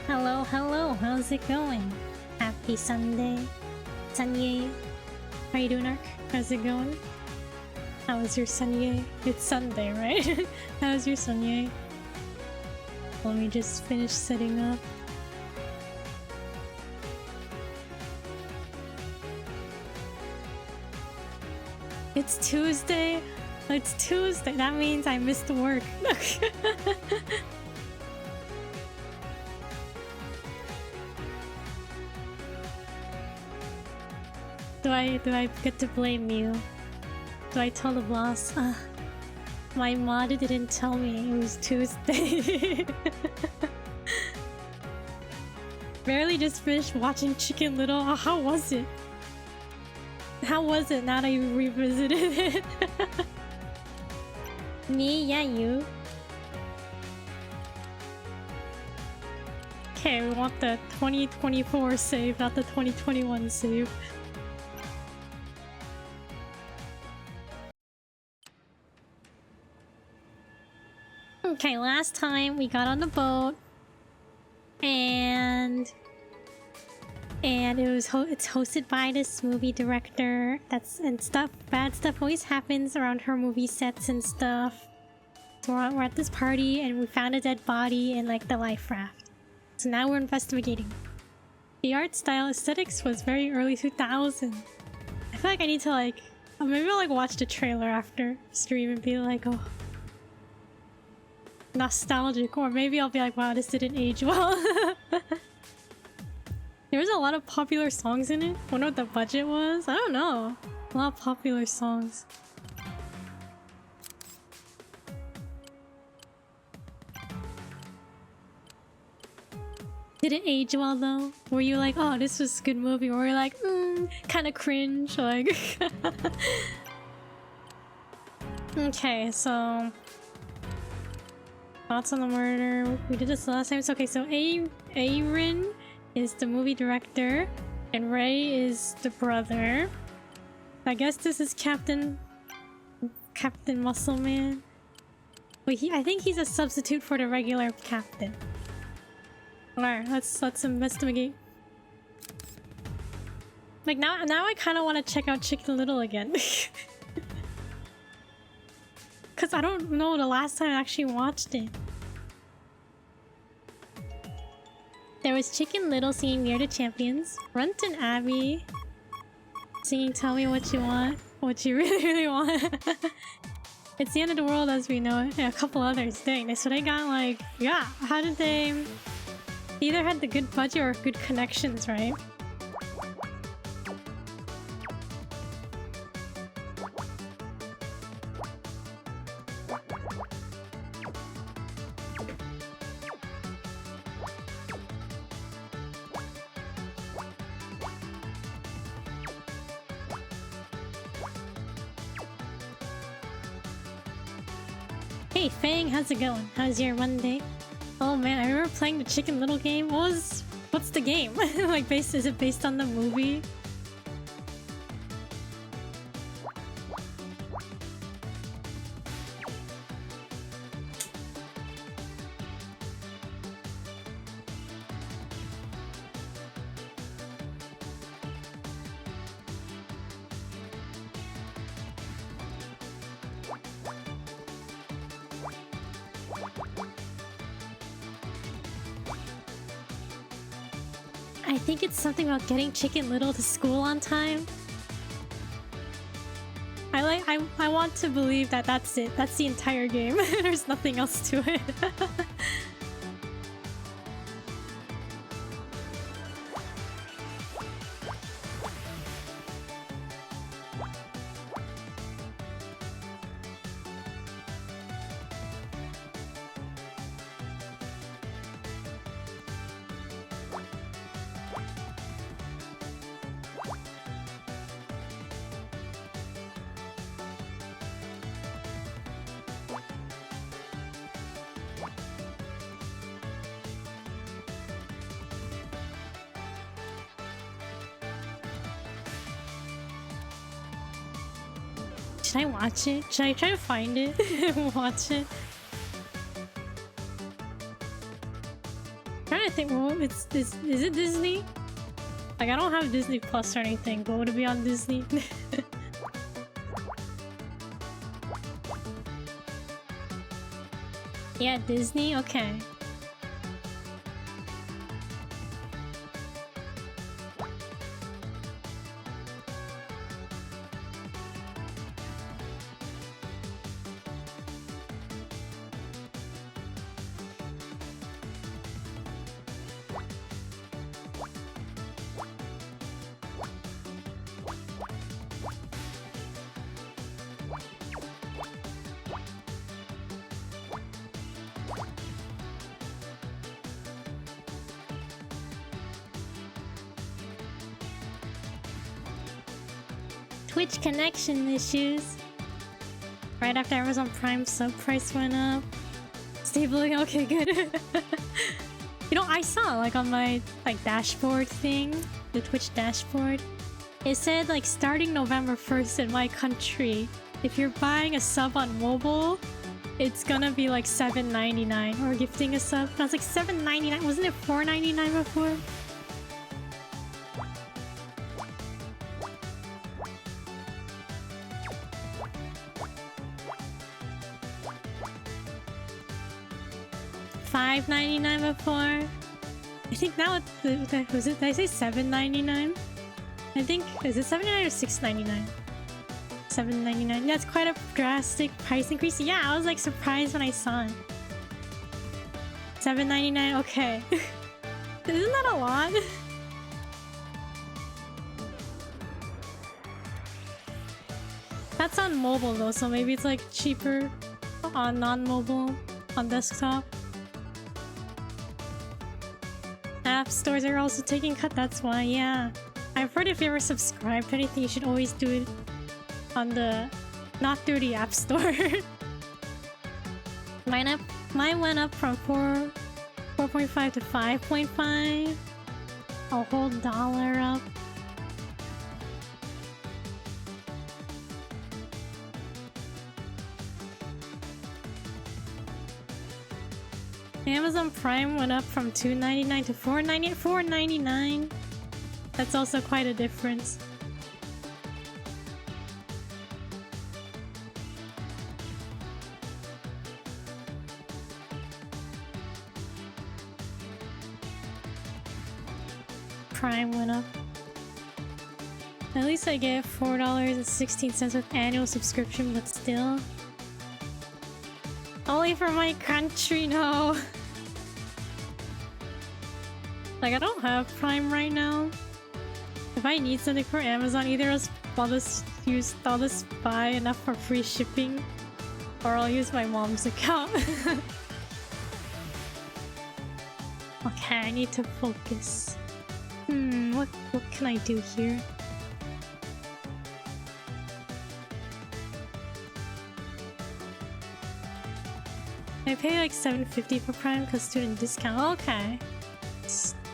Hello, hello, how's it going? Happy Sunday. Sunday. How you doing, Ark? How's it going? How was your Sunday? It's Sunday, right? How's your Sunday? Let me just finish setting up. It's Tuesday. It's Tuesday. That means I missed work. Do I get to blame you? Do I tell the boss? My mod didn't tell me it was Tuesday. Barely just finished watching Chicken Little. How was it? How was it now that you revisited it? Me? Yeah, you. Okay, we want the 2024 save, not the 2021 save. Okay, last time we got on the boat and it's hosted by this movie director. Bad stuff always happens around her movie sets and stuff. So we're at this party and we found a dead body in like the life raft. So now we're investigating. The art style aesthetics was very early 2000. I feel like I need to like maybe I'll like watch the trailer after stream and be like, oh, nostalgic, or maybe I'll be like, wow, this didn't age well. There was a lot of popular songs in it. Wonder what the budget was? I don't know. A lot of popular songs. Did it age well though? Were you like, oh, this was a good movie? Or were you like, kind of cringe? Like, okay, so thoughts on the murder. We did this last time. So, okay, so Aaron is the movie director and Ray is the brother. I guess this is Captain Muscleman. Wait, I think he's a substitute for the regular captain. Alright, let's investigate. Like now I kind of want to check out Chicken Little again. Cause I don't know the last time I actually watched it. There was Chicken Little singing Near the Champions, Runt and Abby singing Tell Me What You Want, what you really, really want. It's the end of the world as we know it. Yeah, a couple others. Dang, so they got like, yeah, how did they either had the good budget or good connections, right? Hey Fang, how's it going? How's your Monday? Oh man, I remember playing the Chicken Little game. What's the game? Like is it based on the movie? I think it's something about getting Chicken Little to school on time. I want to believe that that's it. That's the entire game. There's nothing else to it. Should I watch it? Should I try to find it and watch it? trying to think. Well, is it Disney? Like, I don't have Disney Plus or anything, but would it be on Disney? Yeah, Disney? Okay. Twitch connection issues. Right after Amazon Prime sub price went up. Stabling, okay, good. You know, I saw like on my like dashboard thing, the Twitch dashboard, it said like starting November 1st in my country, if you're buying a sub on mobile, it's gonna be like $7.99, or gifting a sub. And I was like, $7.99? Wasn't it $4.99 before? $5.99 before. I think now was it? Did I say $7.99? I think is it $7.99 or $6.99? $7.99. That's quite a drastic price increase. Yeah, I was like surprised when I saw it. $7.99. Okay, isn't that a lot? That's on mobile though, so maybe it's like cheaper on non-mobile, on desktop. App stores are also taking cut, that's why, yeah. I've heard if you ever subscribe to anything, you should always do it on the... not through the App Store. Mine went up from 4.5 to 5.5. A whole dollar up. Amazon Prime went up from $2.99 to $4.99. That's also quite a difference. Prime went up. At least I get $4.16 with annual subscription, but still. Only for my country, no. Like, I don't have Prime right now. If I need something for Amazon, either I'll just buy enough for free shipping, or I'll use my mom's account. Okay, I need to focus. What can I do here? I pay like $7.50 for Prime because student discount. Okay.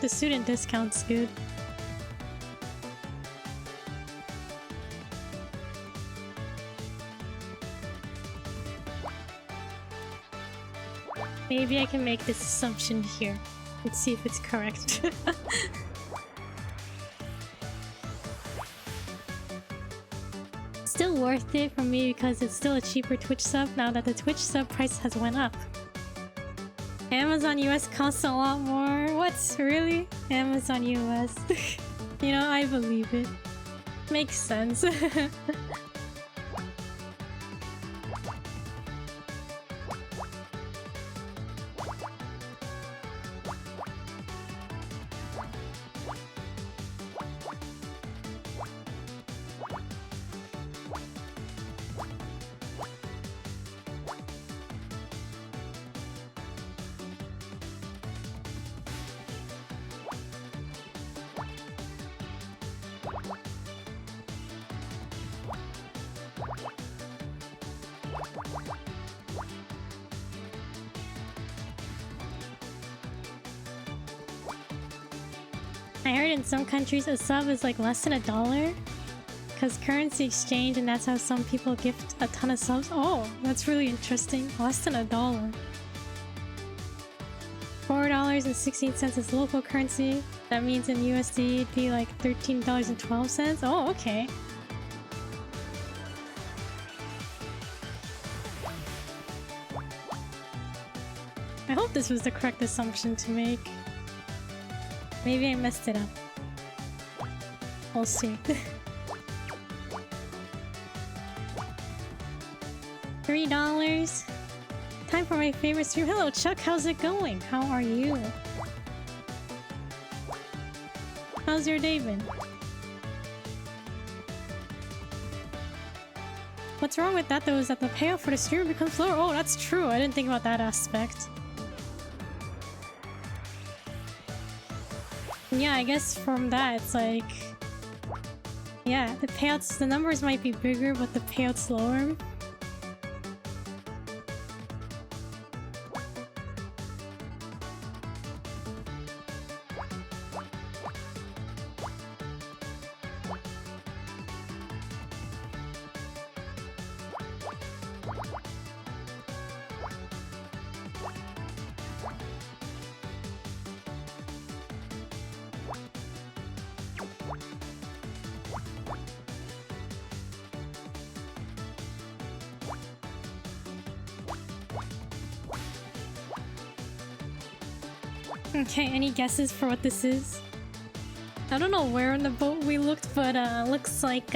The student discount's good. Maybe I can make this assumption here. Let's see if it's correct. Still worth it for me because it's still a cheaper Twitch sub now that the Twitch sub price has went up. Amazon US costs a lot more. What? Really? Amazon US. You know, I believe it. Makes sense. I heard in some countries a sub is like less than $1 because currency exchange, and that's how some people gift a ton of subs. Oh, that's really interesting. Less than $1. $4.16 is local currency. That means in USD it'd be like $13.12. Oh, okay. I hope this was the correct assumption to make. Maybe I messed it up. We'll see. $3. Time for my favorite stream. Hello, Chuck. How's it going? How are you? How's your day been? What's wrong with that though is that the payout for the streamer becomes lower. Oh, that's true. I didn't think about that aspect. Yeah, I guess from that it's like... Yeah, the payouts, the numbers might be bigger, but the payouts lower. Okay, any guesses for what this is? I don't know where in the boat we looked, but looks like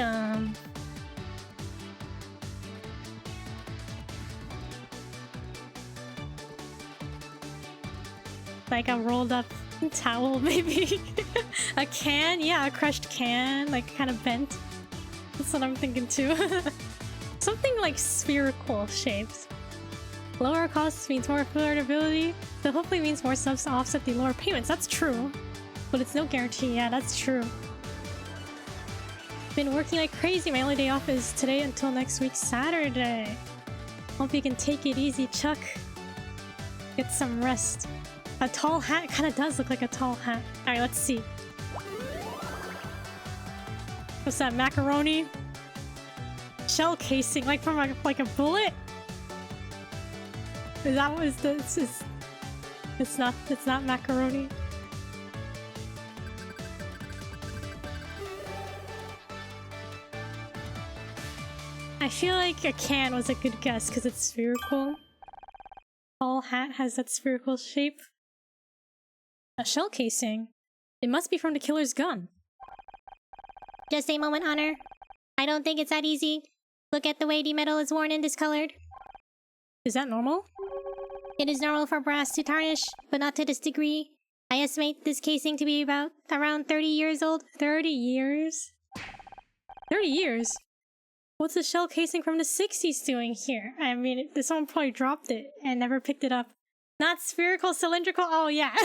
like a rolled up towel, maybe. A can? Yeah, a crushed can, like kind of bent. That's what I'm thinking too. Something like spherical shaped. Lower costs means more affordability, so hopefully means more subs to offset the lower payments. That's true. But it's no guarantee. Yeah, that's true. Been working like crazy. My only day off is today until next week, Saturday. Hope you can take it easy, Chuck. Get some rest. A tall hat kind of does look like a tall hat. Alright, let's see. What's that, macaroni? Shell casing, like from like a bullet? Is that what is this? It's not macaroni. I feel like a can was a good guess because it's spherical. Tall hat has that spherical shape. A shell casing. It must be from the killer's gun. Just a moment, Honor. I don't think it's that easy. Look at the way the metal is worn and discolored. Is that normal? It is normal for brass to tarnish, but not to this degree. I estimate this casing to be around 30 years old. 30 years? 30 years? What's the shell casing from the 60s doing here? I mean, someone probably dropped it and never picked it up. Not spherical, cylindrical? Oh, yeah.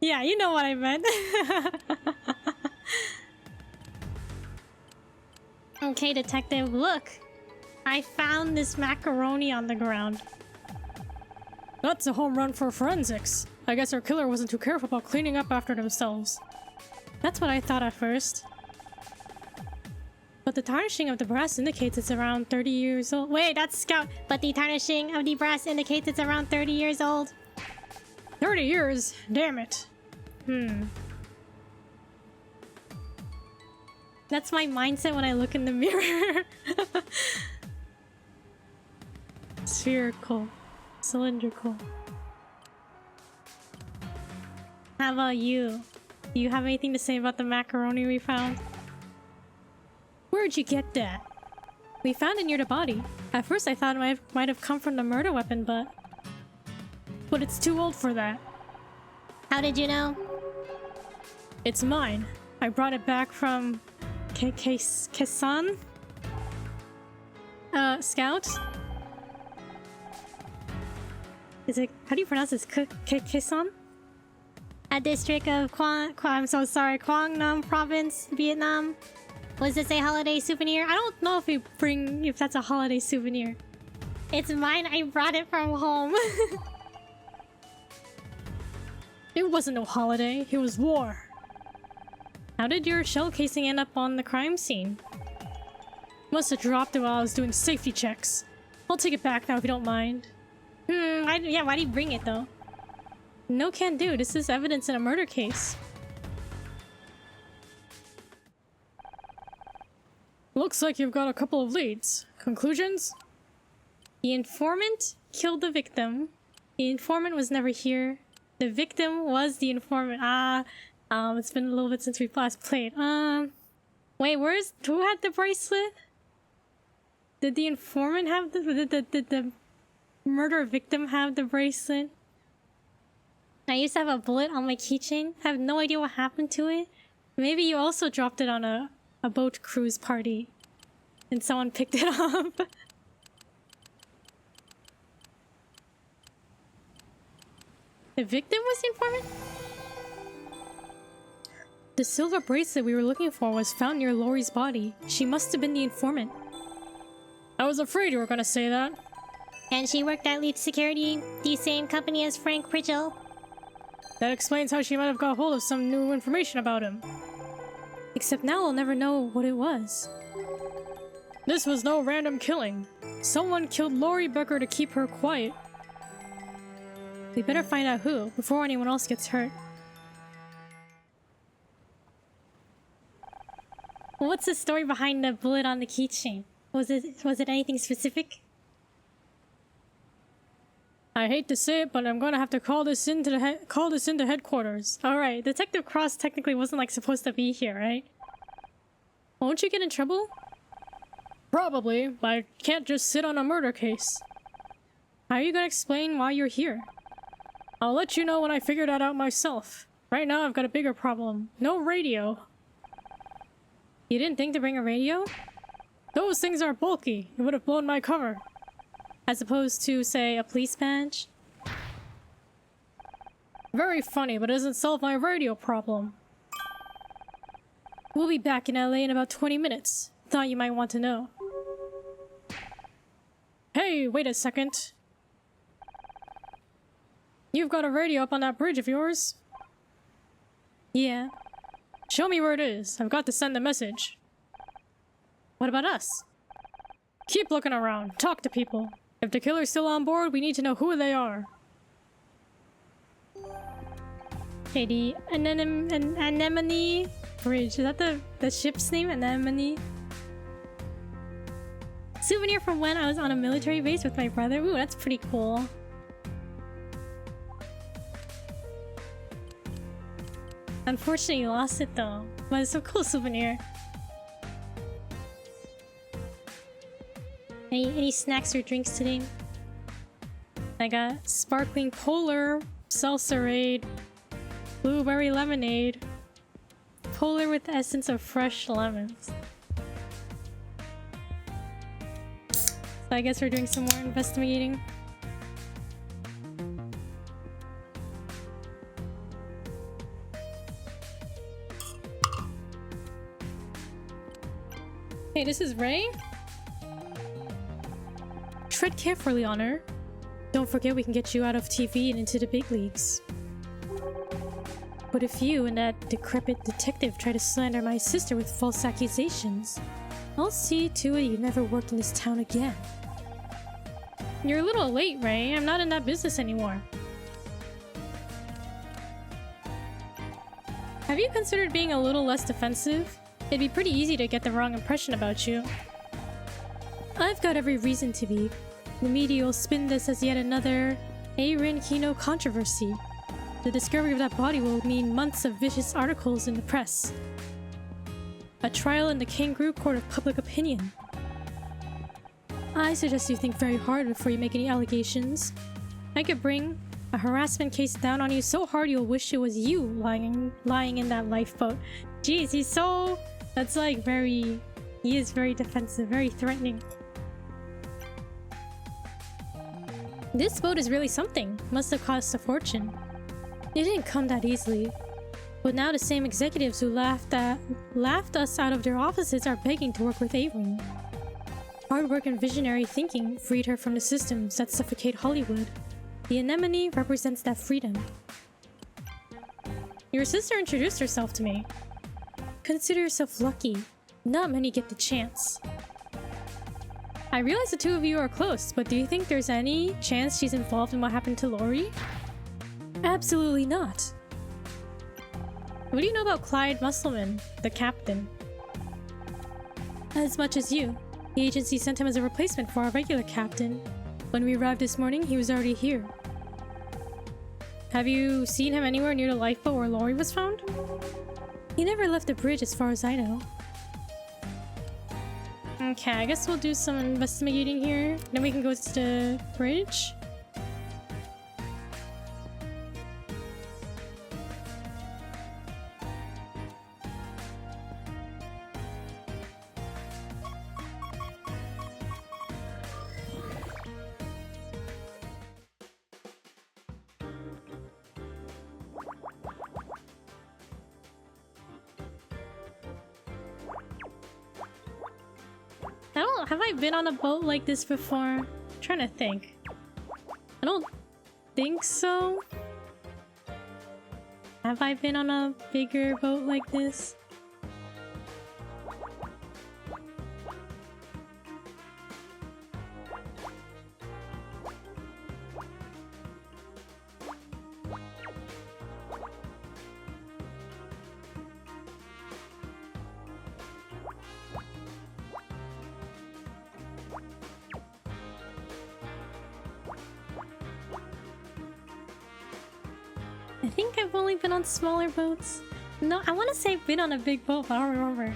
Yeah, you know what I meant. Okay, detective, look. I found this macaroni on the ground. That's a home run for forensics. I guess our killer wasn't too careful about cleaning up after themselves. That's what I thought at first. But the tarnishing of the brass indicates it's around 30 years old. Wait, that's Scout. But the tarnishing of the brass indicates it's around 30 years old. 30 years? Damn it. That's my mindset when I look in the mirror. Spherical. Cylindrical. How about you? Do you have anything to say about the macaroni we found? Where'd you get that? We found it near the body. At first I thought it might have come from the murder weapon, but it's too old for that. How did you know? It's mine. I brought it back from Kesan? Scout? Is it, how do you pronounce this? Kesan? A district of Quang Nam Province, Vietnam. Was this a holiday souvenir? I don't know if that's a holiday souvenir. It's mine. I brought it from home. It wasn't no holiday. It was war. How did your shell casing end up on the crime scene? Must have dropped it while I was doing safety checks. I'll take it back now if you don't mind. Yeah, why'd he bring it though? No can do. This is evidence in a murder case. Looks like you've got a couple of leads. Conclusions? The informant killed the victim. The informant was never here. The victim was the informant. It's been a little bit since we last played. Wait, who had the bracelet? Did the informant have did the murder victim have the bracelet? I used to have a bullet on my keychain. I have no idea what happened to it. Maybe you also dropped it on a boat cruise party and someone picked it up. The victim was the informant? The silver bracelet we were looking for was found near Lori's body. She must have been the informant. I was afraid you were gonna say that. And she worked at Leaf Security, the same company as Frank Pritchell. That explains how she might have got hold of some new information about him. Except now we'll never know what it was. This was no random killing. Someone killed Lori Becker to keep her quiet. We better find out who, before anyone else gets hurt. What's the story behind the bullet on the keychain? Was it anything specific? I hate to say it, but I'm gonna have to call this into headquarters. All right, Detective Cross technically wasn't like supposed to be here, right? Won't you get in trouble? Probably, but I can't just sit on a murder case. How are you gonna explain why you're here? I'll let you know when I figure that out myself. Right now, I've got a bigger problem. No radio. You didn't think to bring a radio? Those things are bulky. It would have blown my cover. As opposed to, say, a police badge? Very funny, but it doesn't solve my radio problem. We'll be back in LA in about 20 minutes. Thought you might want to know. Hey, wait a second. You've got a radio up on that bridge of yours? Yeah. Show me where it is. I've got to send a message. What about us? Keep looking around. Talk to people. If the killer's still on board, we need to know who they are. Okay, the Anemone Bridge. Is that the ship's name? Anemone? Souvenir from when I was on a military base with my brother. Ooh, that's pretty cool. Unfortunately, you lost it though. But it's a cool souvenir. Any snacks or drinks today? I got sparkling polar, salsa-aid, blueberry lemonade, polar with the essence of fresh lemons. So I guess we're doing some more investigating. Hey, this is Ray. Tread carefully on her. Don't forget we can get you out of TV and into the big leagues. But if you and that decrepit detective try to slander my sister with false accusations, I'll see to it you never worked in this town again. You're a little late, Ray. I'm not in that business anymore. Have you considered being a little less defensive? It'd be pretty easy to get the wrong impression about you. I've got every reason to be. The media will spin this as yet another Aaron Kino controversy. The discovery of that body will mean months of vicious articles in the press. A trial in the Kangaroo Court of Public Opinion. I suggest you think very hard before you make any allegations. I could bring a harassment case down on you so hard you'll wish it was you lying in that lifeboat. Jeez, he's so... That's like very... He is very defensive, very threatening. This boat is really something. Must have cost a fortune. It didn't come that easily. But now the same executives who laughed us out of their offices are begging to work with Avery. Hard work and visionary thinking freed her from the systems that suffocate Hollywood. The anemone represents that freedom. Your sister introduced herself to me. Consider yourself lucky. Not many get the chance. I realize the two of you are close, but do you think there's any chance she's involved in what happened to Lori? Absolutely not. What do you know about Clyde Musselman, the captain? As much as you. The agency sent him as a replacement for our regular captain. When we arrived this morning, he was already here. Have you seen him anywhere near the lifeboat where Lori was found? He never left the bridge as far as I know. Okay, I guess we'll do some investigating here. Then we can go to the bridge. Have I been on a boat like this before? I'm trying to think. I don't think so. Have I been on a bigger boat like this? I think I've only been on smaller boats. No, I want to say I've been on a big boat, but I don't remember.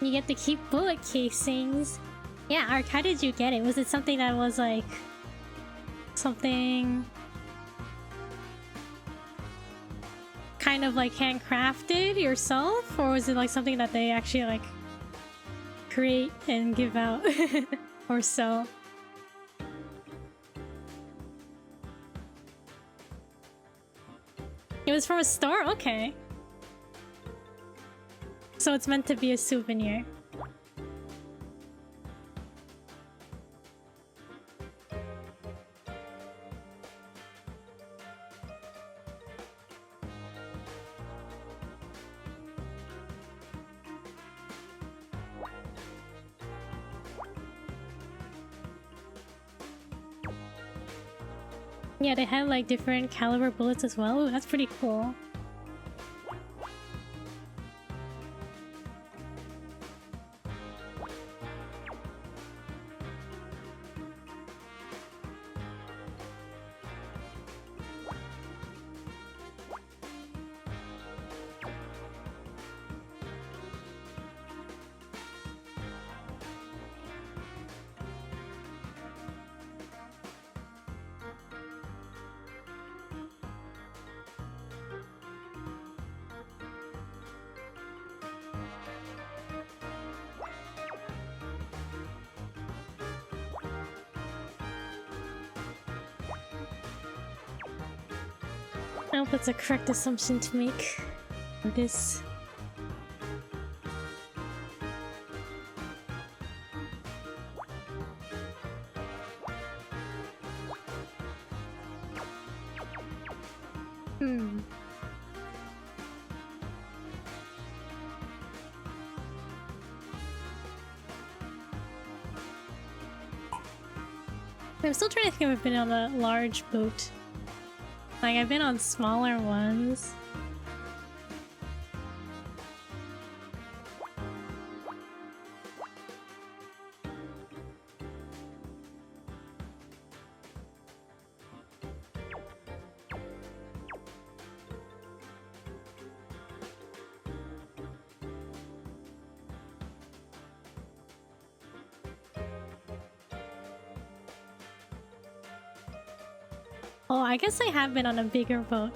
You get to keep bullet casings. Yeah, Ark, how did you get it? Was it something that was like... something... kind of like handcrafted yourself? Or was it like something that they actually like... create and give out? Or sell? It was from a store? Okay. So it's meant to be a souvenir. Yeah, they have like different caliber bullets as well. Ooh, that's pretty cool. I hope that's a correct assumption to make. This. I'm still trying to think if I've been on a large boat. Like, I've been on smaller ones. Oh, I guess I have been on a bigger boat.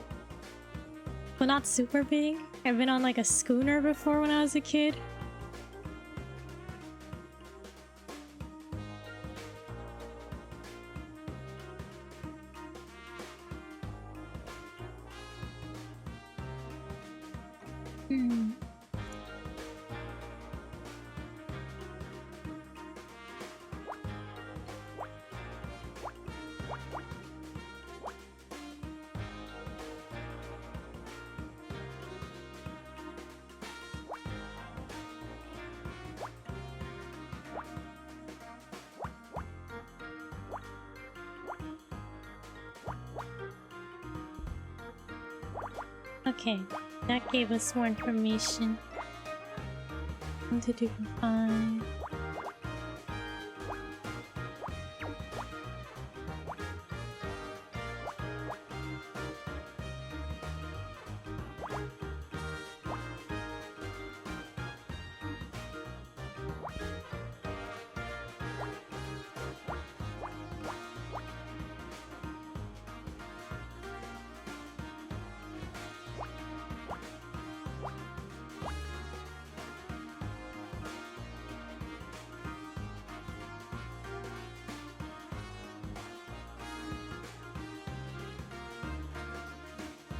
But not super big. I've been on like a schooner before when I was a kid. Okay, that gave us more information. 1, 2, 3, 4, 5.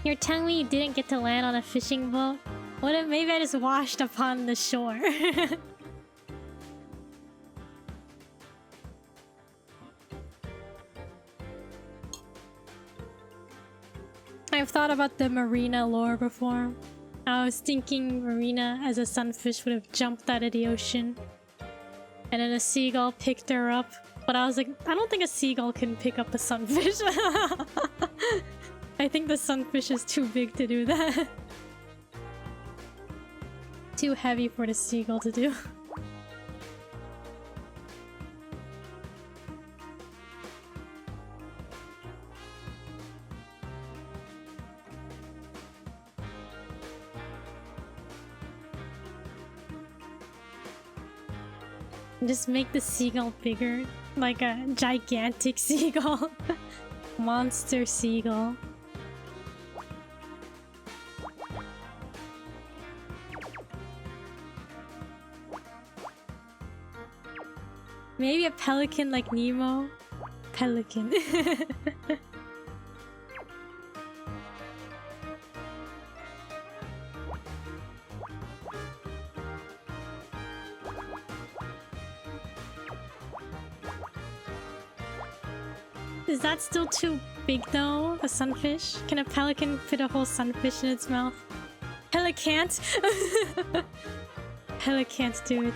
You're telling me you didn't get to land on a fishing boat? What if maybe I just washed upon the shore? I've thought about the Marina lore before. I was thinking Marina as a sunfish would have jumped out of the ocean. And then a seagull picked her up. But I was like, I don't think a seagull can pick up a sunfish. I think the sunfish is too big to do that. Too heavy for the seagull to do. Just make the seagull bigger. Like a gigantic seagull. Monster seagull. Maybe a pelican like Nemo? Pelican. Is that still too big though? A sunfish? Can a pelican fit a whole sunfish in its mouth? Pelicant? Pelicant do it.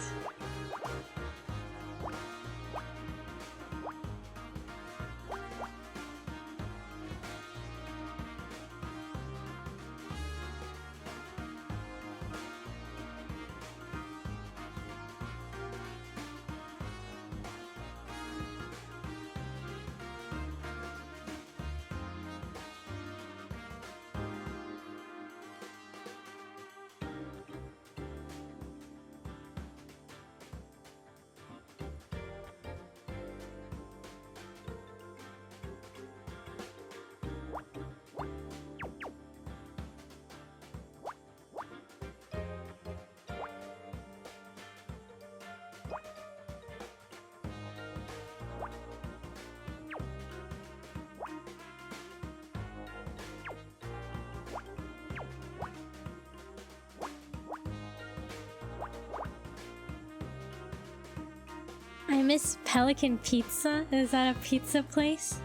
I miss Pelican Pizza. Is that a pizza place?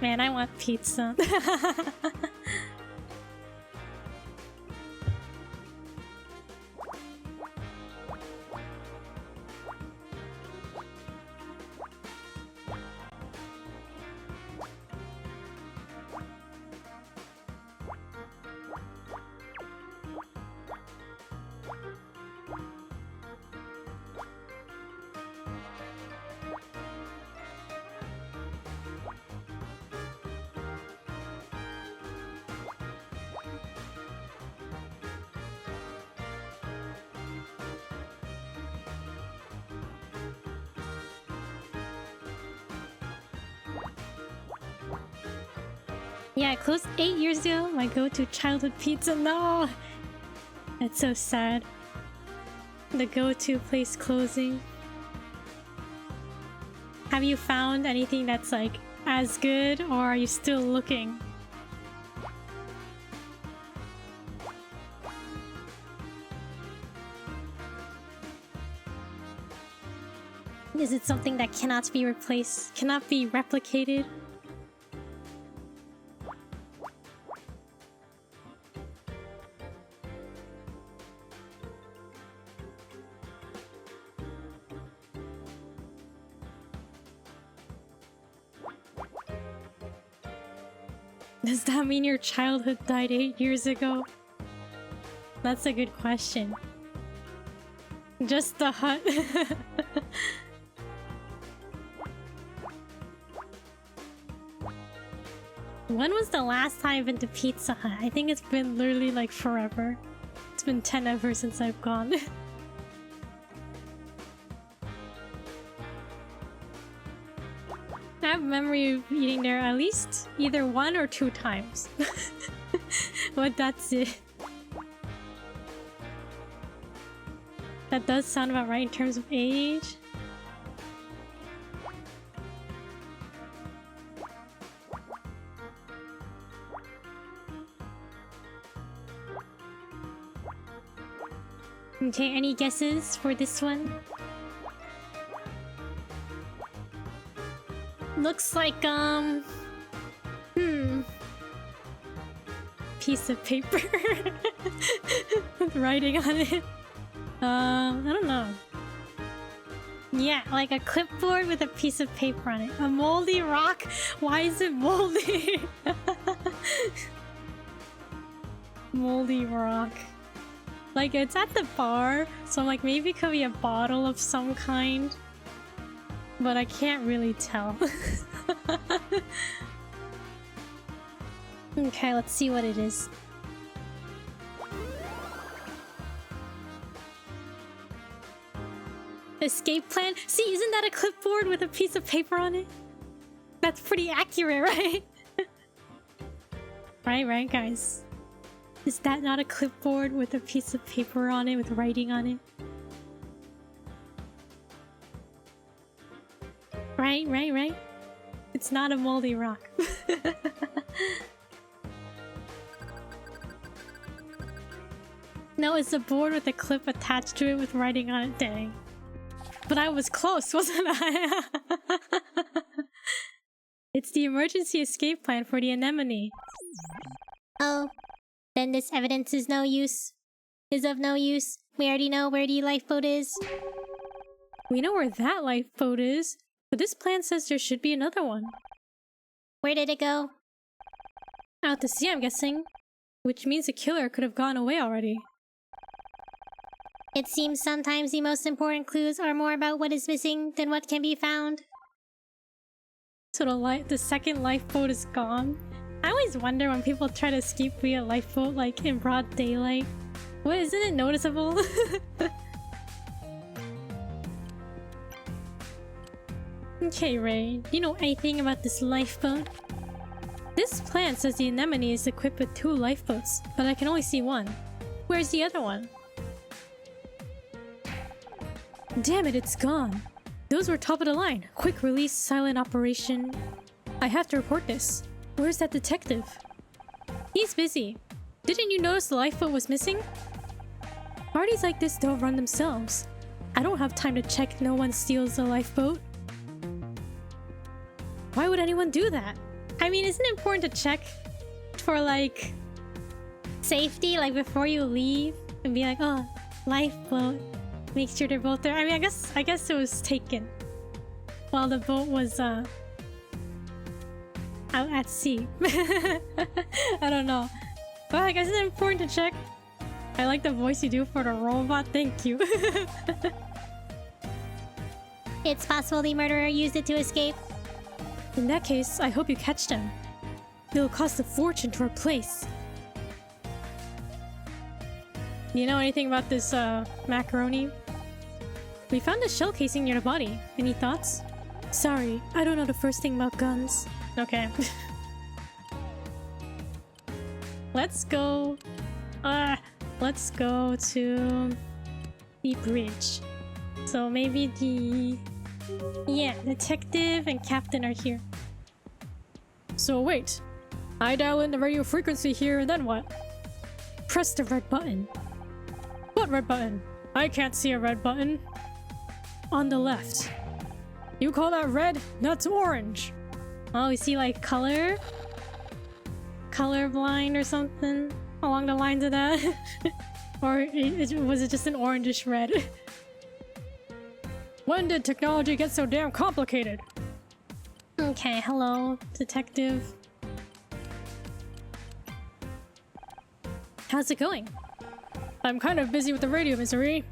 Man, I want pizza. Yeah, it closed 8 years ago. My go-to childhood pizza. No! That's so sad. The go-to place closing. Have you found anything that's like as good, or are you still looking? Is it something that cannot be replaced, cannot be replicated? Does that mean your childhood died 8 years ago? That's a good question. Just the hut. When was the last time I've been to Pizza Hut? I think it's been literally like forever. It's been 10 ever since I've gone. I have a memory of eating there at least either 1 or 2 times. But that's it. That does sound about right in terms of age. Okay, any guesses for this one? Looks like, piece of paper with writing on it. I don't know. Yeah, like a clipboard with a piece of paper on it. A moldy rock? Why is it moldy? Moldy rock. Like, it's at the bar, so I'm like, maybe it could be a bottle of some kind. But I can't really tell. Okay, let's see what it is. Escape plan? See, isn't that a clipboard with a piece of paper on it? That's pretty accurate, right? Right, guys? Is that not a clipboard with a piece of paper on it with writing on it? Right. It's not a moldy rock. No, it's a board with a clip attached to it with writing on it. Dang. But I was close, wasn't I? It's the emergency escape plan for the anemone. Oh, then this evidence is no use. Is of no use. We already know where the lifeboat is. We know where that lifeboat is, but this plan says there should be another one. Where did it go? Out to sea, I'm guessing. Which means the killer could have gone away already. It seems sometimes the most important clues are more about what is missing than what can be found. So the second lifeboat is gone? I always wonder when people try to escape via lifeboat, like in broad daylight. What, isn't it noticeable? Okay, Ray, do you know anything about this lifeboat? This plan says the anemone is equipped with 2 lifeboats, but I can only see one. Where's the other one? Damn it, it's gone. Those were top of the line. Quick release, silent operation. I have to report this. Where's that detective? He's busy. Didn't you notice the lifeboat was missing? Parties like this don't run themselves. I don't have time to check no one steals the lifeboat. Why would anyone do that? I mean, isn't it important to check for like safety, like before you leave and be like, oh, lifeboat. Make sure they're both there. I mean, I guess it was taken while the boat was out at sea. I don't know, but I guess it's important to check. I like the voice you do for the robot. Thank you. It's possible the murderer used it to escape. In that case, I hope you catch them. It'll cost a fortune to replace. You know anything about this macaroni? We found a shell casing near the body. Any thoughts? Sorry, I don't know the first thing about guns. Okay. let's go. Let's go to the bridge. So maybe detective and captain are here. So wait, I dial in the radio frequency here and then what? Press the red button. What red button? I can't see a red button. On the left. You call that red? That's orange. Oh, you see like color? Colorblind or something along the lines of that? Or was it just an orangish red? When did technology get so damn complicated? Okay, hello, detective. How's it going? I'm kind of busy with the radio, Misery.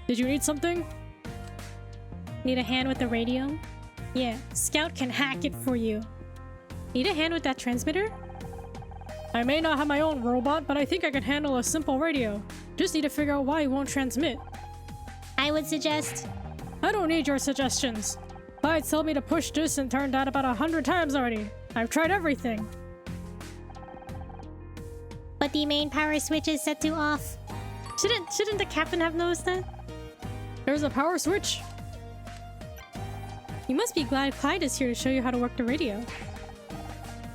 Did you need something? Need a hand with the radio? Yeah, Scout can hack it for you. Need a hand with that transmitter? I may not have my own robot, but I think I can handle a simple radio. Just need to figure out why it won't transmit. I would suggest... I don't need your suggestions. Clyde told me to push this and turn that about 100 times already. I've tried everything. But the main power switch is set to off. Shouldn't the captain have noticed that? There's a power switch? You must be glad Clyde is here to show you how to work the radio.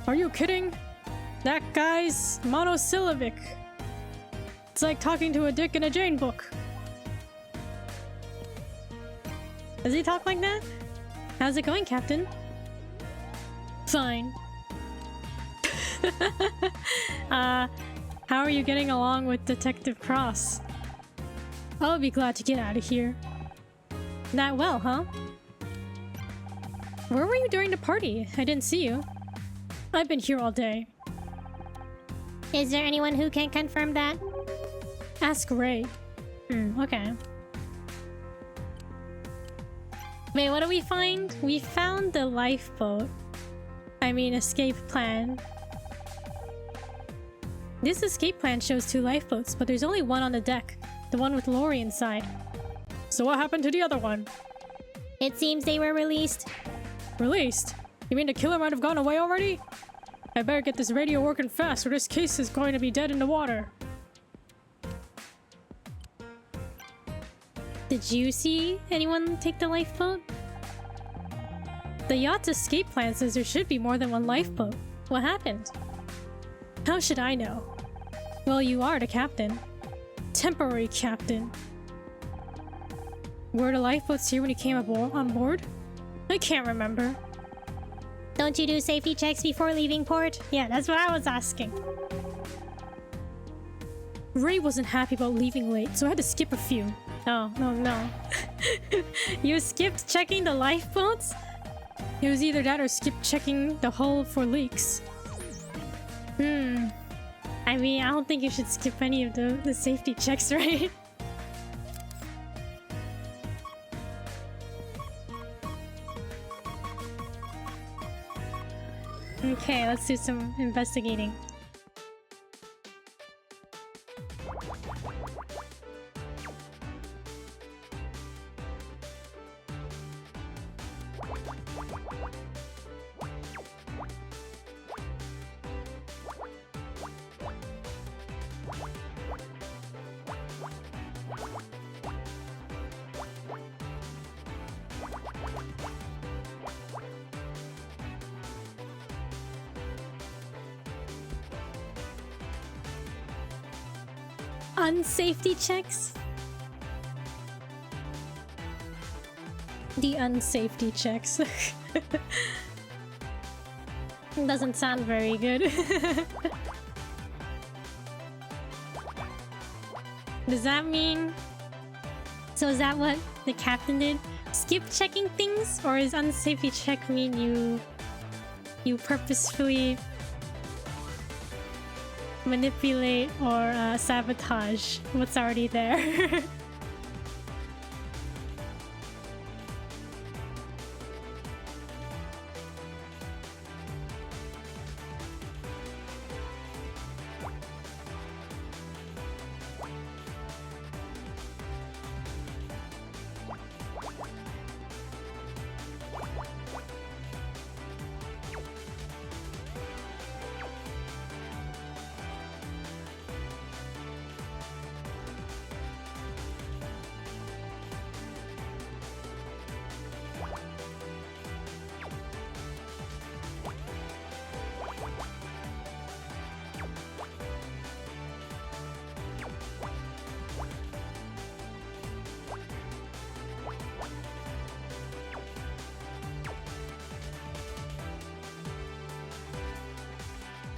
Are you kidding? That guy's monosyllabic. It's like talking to a Dick in a Jane book. Does he talk like that? How's it going, Captain? Fine. How are you getting along with Detective Cross? I'll be glad to get out of here. That well, huh? Where were you during the party? I didn't see you. I've been here all day. Is there anyone who can confirm that? Ask Ray. Okay. Wait, what do we find? We found the lifeboat. I mean, escape plan. This escape plan shows 2 lifeboats, but there's only one on the deck. The one with Lori inside. So what happened to the other one? It seems they were released. Released? You mean the killer might have gone away already? I better get this radio working fast or this case is going to be dead in the water. Did you see anyone take the lifeboat? The yacht's escape plan says there should be more than one lifeboat. What happened? How should I know? Well, you are the captain. Temporary captain. Were the lifeboats here when you came on board? I can't remember. Don't you do safety checks before leaving port? Yeah, that's what I was asking. Ray wasn't happy about leaving late, so I had to skip a few. Oh, no. You skipped checking the lifeboats? It was either that or skip checking the hull for leaks. I mean, I don't think you should skip any of the safety checks, right? Okay, let's do some investigating. Unsafety checks? The unsafety checks. Doesn't sound very good. Does that mean... So is that what the captain did? Skip checking things? Or is unsafety check mean you purposefully manipulate or sabotage what's already there?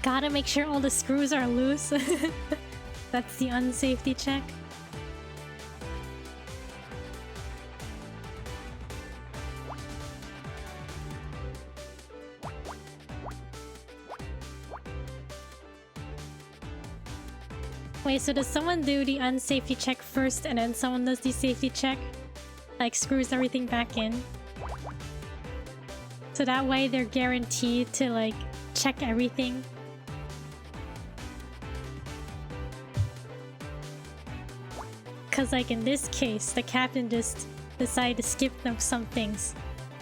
Gotta make sure all the screws are loose. That's the unsafety check. Wait, so does someone do the unsafety check first and then someone does the safety check? Like screws everything back in? So that way they're guaranteed to like check everything. Cause like in this case, the captain just decided to skip some things.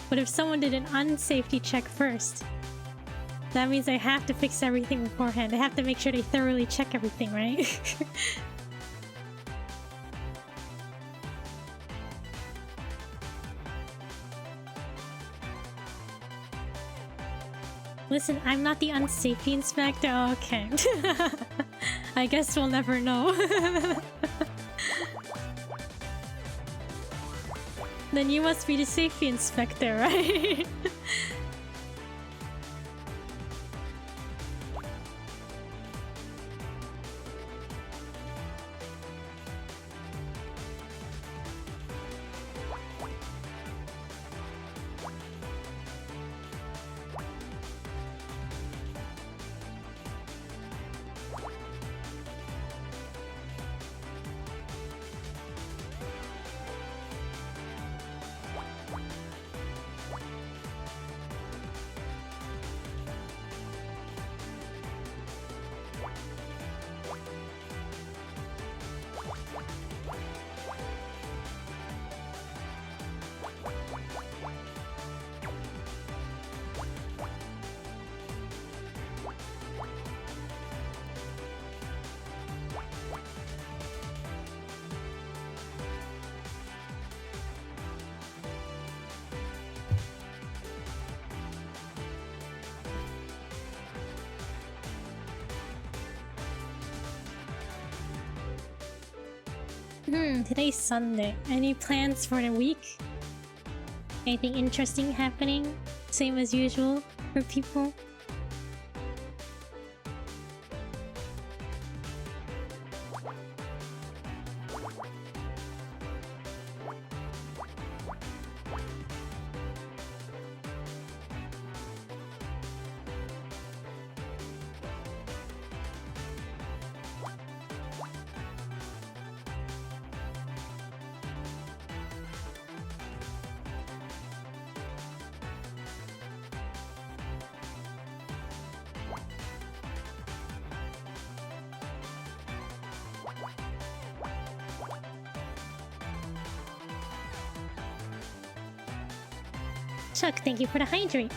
But if someone did an unsafety check first, that means they have to fix everything beforehand. They have to make sure they thoroughly check everything, right? Listen, I'm not the unsafety inspector. Oh, okay. I guess we'll never know. Then you must be the safety inspector, right? Today's Sunday. Any plans for the week? Anything interesting happening? Same as usual for people? Chuck, thank you for the hydrate.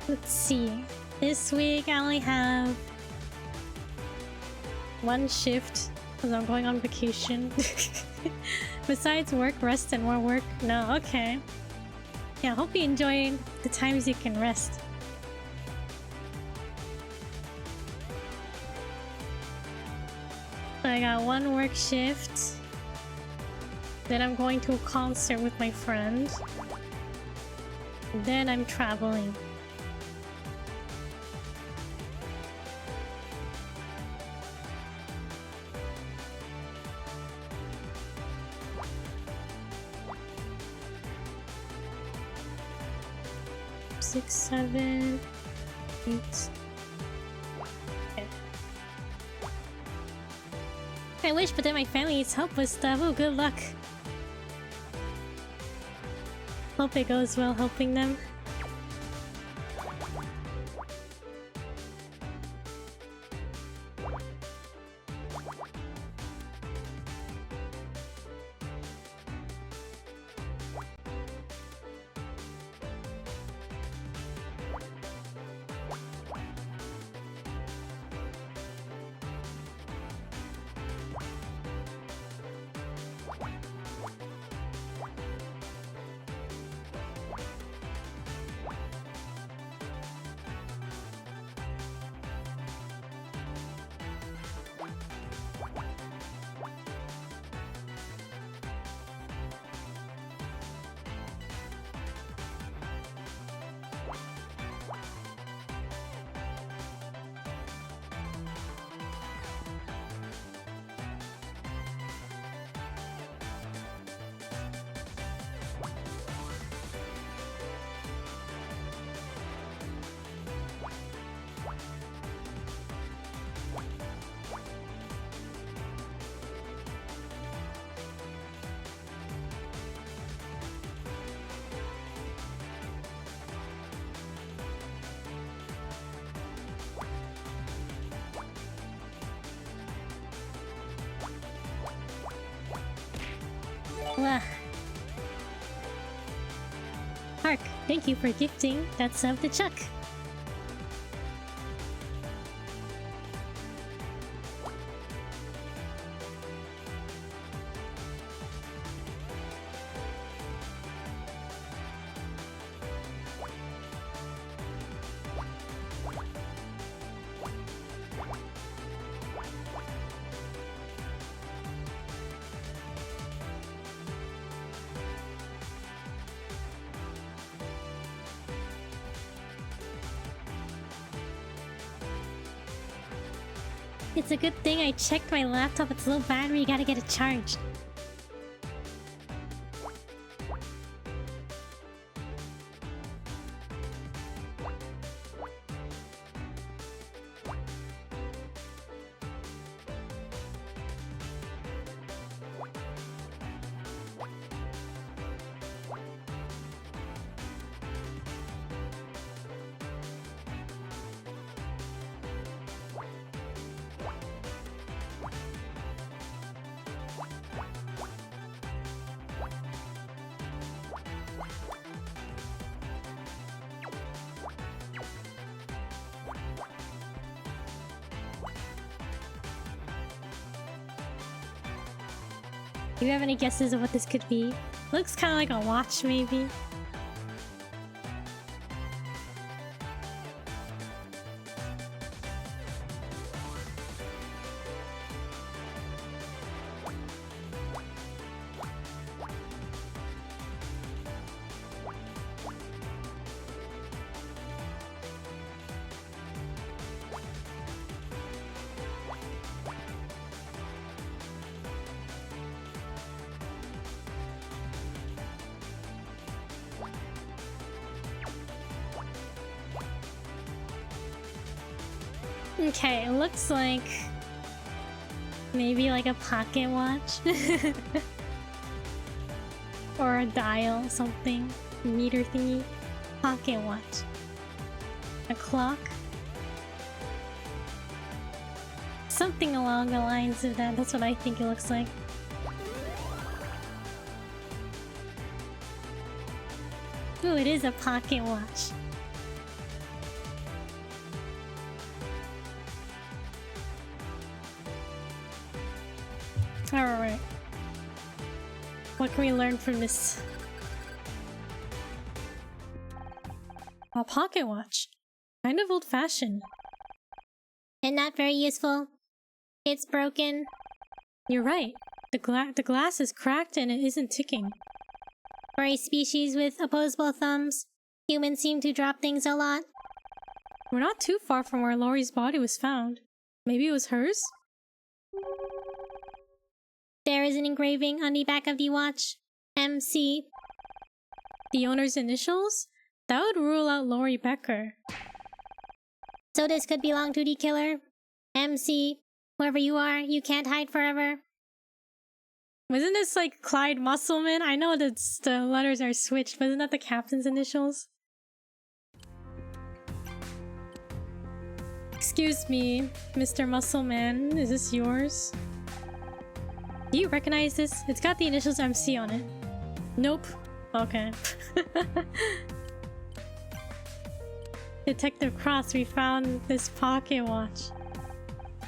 Let's see. This week I only have one shift because I'm going on vacation. Besides work, rest, and more work. No, okay. Yeah, hope you enjoy the times you can rest. I got one work shift. Then I'm going to a concert with my friend. Then I'm traveling. Six, 7, 8. Okay. I wish, but then my family needs help with stuff. Oh, good luck. Hope it goes well helping them. Ugh. Hark, thank you for gifting that sub to Chuck. It's a good thing I checked my laptop. It's low battery, gotta get it charged. Do you have any guesses of what this could be? Looks kind of like a watch, maybe. Okay, it looks like maybe like a pocket watch or a dial, something, meter thingy. Pocket watch, a clock, something along the lines of that. That's what I think it looks like. Ooh, it is a pocket watch. Alright. What can we learn from this? A pocket watch. Kind of old-fashioned. And not very useful. It's broken. You're right. The glass is cracked and it isn't ticking. For a species with opposable thumbs, humans seem to drop things a lot. We're not too far from where Laurie's body was found. Maybe it was hers? There is an engraving on the back of the watch. MC. The owner's initials? That would rule out Laurie Becker. So this could belong to the killer. MC. Whoever you are, you can't hide forever. Wasn't this like Clyde Musselman? I know that the letters are switched, but isn't that the captain's initials? Excuse me, Mr. Musselman, is this yours? Do you recognize this? It's got the initials MC on it. Nope. Okay. Detective Cross, we found this pocket watch.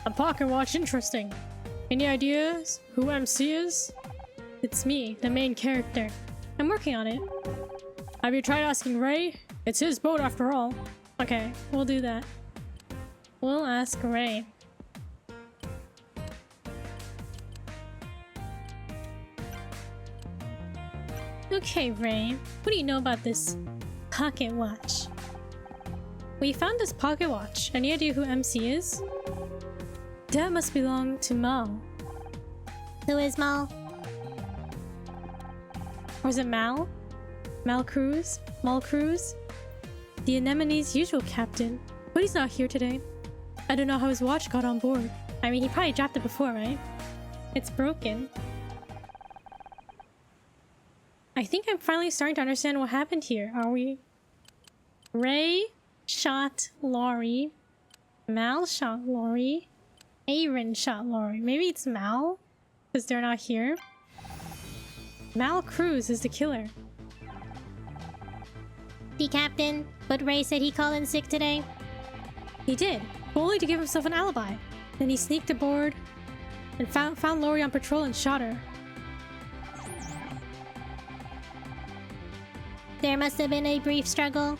A pocket watch, interesting. Any ideas who MC is? It's me, the main character. I'm working on it. Have you tried asking Ray? It's his boat after all. Okay, we'll do that. We'll ask Ray. Okay, Ray. What do you know about this pocket watch? We found this pocket watch. Any idea who MC is? That must belong to Mal. Who is Mal? Or is it Mal? Mal Cruz? Mal Cruz? The Anemone's usual captain. But he's not here today. I don't know how his watch got on board. I mean, he probably dropped it before, right? It's broken. I think I'm finally starting to understand what happened here. Are we? Ray shot Laurie. Mal shot Laurie. Aaron shot Laurie. Maybe it's Mal? Because they're not here. Mal Cruz is the killer. The captain, but Ray said he called in sick today. He did, but only to give himself an alibi. Then he sneaked aboard and found Lori on patrol and shot her. There must have been a brief struggle.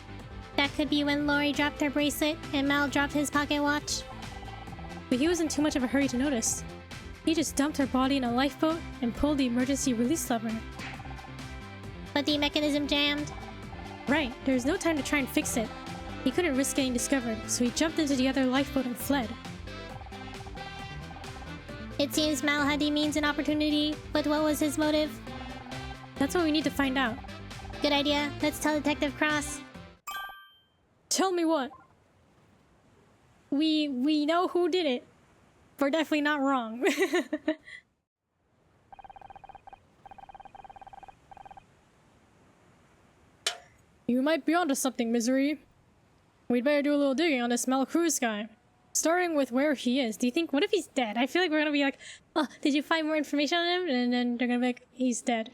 That could be when Lori dropped her bracelet and Mal dropped his pocket watch. But he was in too much of a hurry to notice. He just dumped her body in a lifeboat and pulled the emergency release lever. But the mechanism jammed. Right, there was no time to try and fix it. He couldn't risk getting discovered, so he jumped into the other lifeboat and fled. It seems Mal had the means and opportunity, but what was his motive? That's what we need to find out. Good idea. Let's tell Detective Cross. Tell me what? We know who did it. We're definitely not wrong. You might be onto something, Misery. We'd better do a little digging on this Mal Cruz guy. Starting with where he is. Do you think, what if he's dead? I feel like we're gonna be like, oh, did you find more information on him? And then they're gonna be like, he's dead.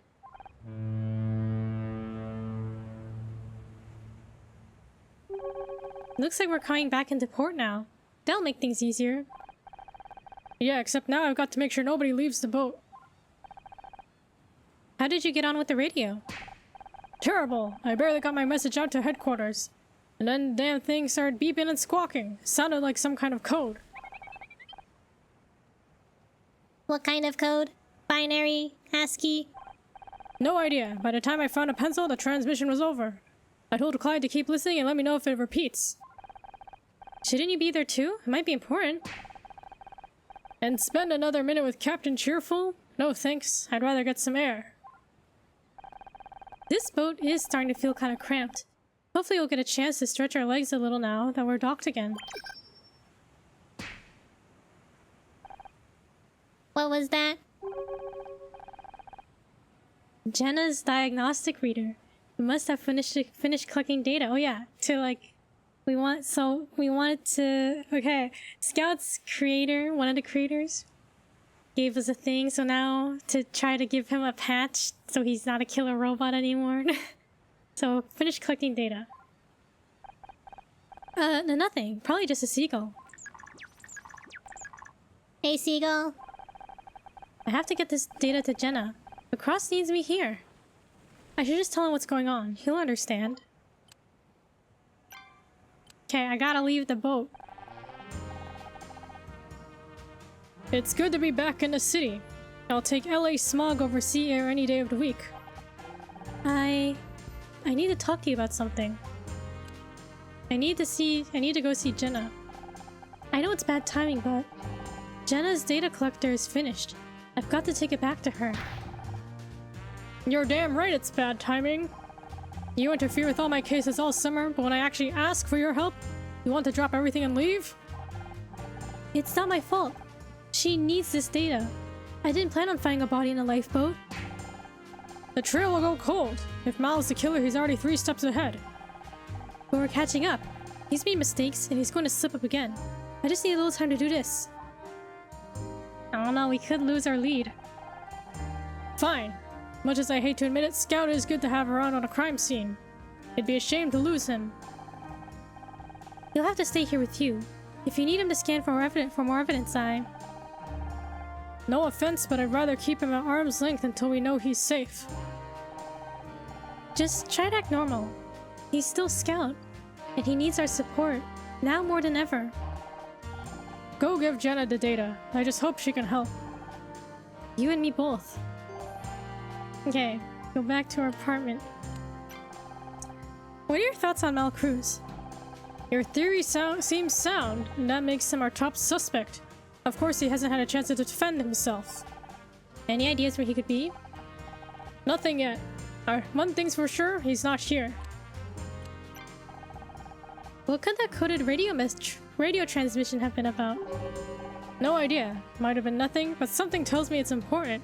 Looks like we're coming back into port now. That'll make things easier. Yeah, except now I've got to make sure nobody leaves the boat. How did you get on with the radio? Terrible! I barely got my message out to headquarters. And then the damn thing started beeping and squawking. Sounded like some kind of code. What kind of code? Binary? ASCII? No idea. By the time I found a pencil, the transmission was over. I told Clyde to keep listening and let me know if it repeats. Shouldn't you be there too? It might be important. And spend another minute with Captain Cheerful? No thanks. I'd rather get some air. This boat is starting to feel kind of cramped. Hopefully we'll get a chance to stretch our legs a little now that we're docked again. What was that? Jenna's diagnostic reader. We must have finished collecting data. Oh yeah, we wanted to, okay. Scout's creator, one of the creators, gave us a thing, so now to try to give him a patch so he's not a killer robot anymore. So, finish collecting data. No, nothing. Probably just a seagull. Hey, Seagull. I have to get this data to Jenna. But Cross needs me here. I should just tell him what's going on. He'll understand. Okay, I gotta leave the boat. It's good to be back in the city. I'll take LA smog over sea air any day of the week. I need to talk to you about something. I need to go see Jenna. I know it's bad timing, but Jenna's data collector is finished. I've got to take it back to her. You're damn right it's bad timing. You interfere with all my cases all summer, but when I actually ask for your help, you want to drop everything and leave? It's not my fault. She needs this data. I didn't plan on finding a body in a lifeboat. The trail will go cold. If Mal's the killer, he's already 3 steps ahead. But we're catching up. He's made mistakes, and he's going to slip up again. I just need a little time to do this. I don't know, we could lose our lead. Fine. Much as I hate to admit it, Scout is good to have around on a crime scene. It'd be a shame to lose him. He'll have to stay here with you. If you need him to scan for more evidence, No offense, but I'd rather keep him at arm's length until we know he's safe. Just try to act normal. He's still Scout, and he needs our support, now more than ever. Go give Jenna the data. I just hope she can help. You and me both. Okay, go back to our apartment. What are your thoughts on Mal Cruz? Your theory seems sound, and that makes him our top suspect. Of course, he hasn't had a chance to defend himself. Any ideas where he could be? Nothing yet. One thing's for sure, he's not here. What could that coded radio transmission have been about? No idea. Might have been nothing, but something tells me it's important.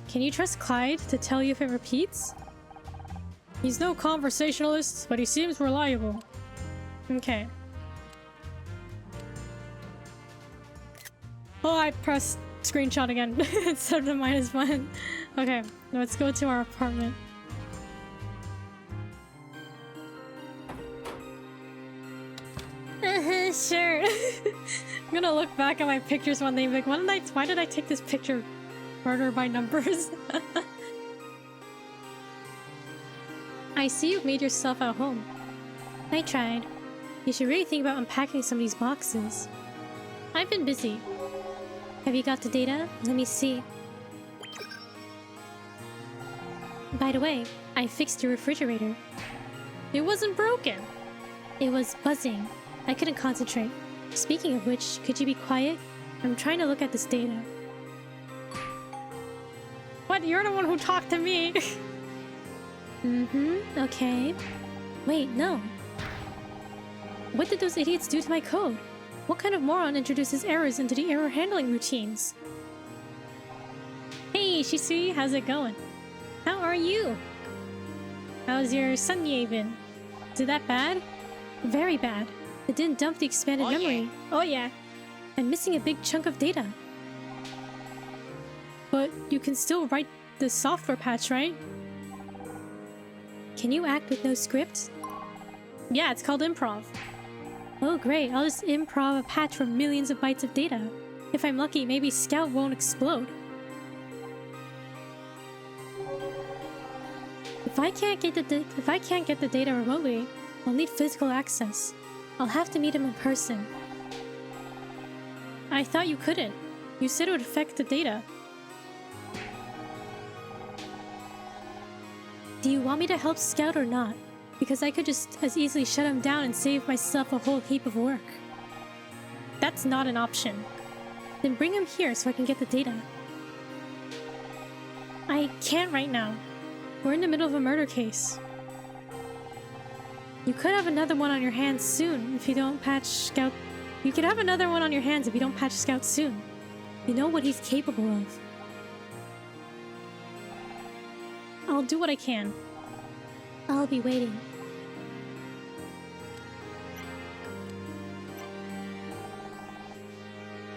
Can you trust Clyde to tell you if it repeats? He's no conversationalist, but he seems reliable. Okay. Oh, I pressed screenshot again instead of the -1. Okay, let's go to our apartment. Sure. I'm gonna look back at my pictures one day and be like, why did I take this picture? Murder by numbers. I see you've made yourself at home. I tried. You should really think about unpacking some of these boxes. I've been busy. Have you got the data? Let me see. By the way, I fixed your refrigerator. It wasn't broken. It was buzzing. I couldn't concentrate. Speaking of which, could you be quiet? I'm trying to look at this data. What? You're the one who talked to me! Okay. Wait, no. What did those idiots do to my code? What kind of moron introduces errors into the error handling routines? Hey, Shisui, how's it going? How are you? How's your Sunye been? Is it that bad? Very bad. It didn't dump the expanded memory. Yeah. Oh yeah. I'm missing a big chunk of data. But you can still write the software patch, right? Can you act with no script? Yeah, it's called improv. Oh great, I'll just improv a patch for millions of bytes of data. If I'm lucky, maybe Scout won't explode. If I can't get the data remotely, I'll need physical access. I'll have to meet him in person. I thought you couldn't. You said it would affect the data. Do you want me to help Scout or not? Because I could just as easily shut him down and save myself a whole heap of work. That's not an option. Then bring him here so I can get the data. I can't right now. We're in the middle of a murder case. You could have another one on your hands soon if you don't patch Scout. You could have another one on your hands if you don't patch Scout soon. You know what he's capable of. I'll do what I can. I'll be waiting.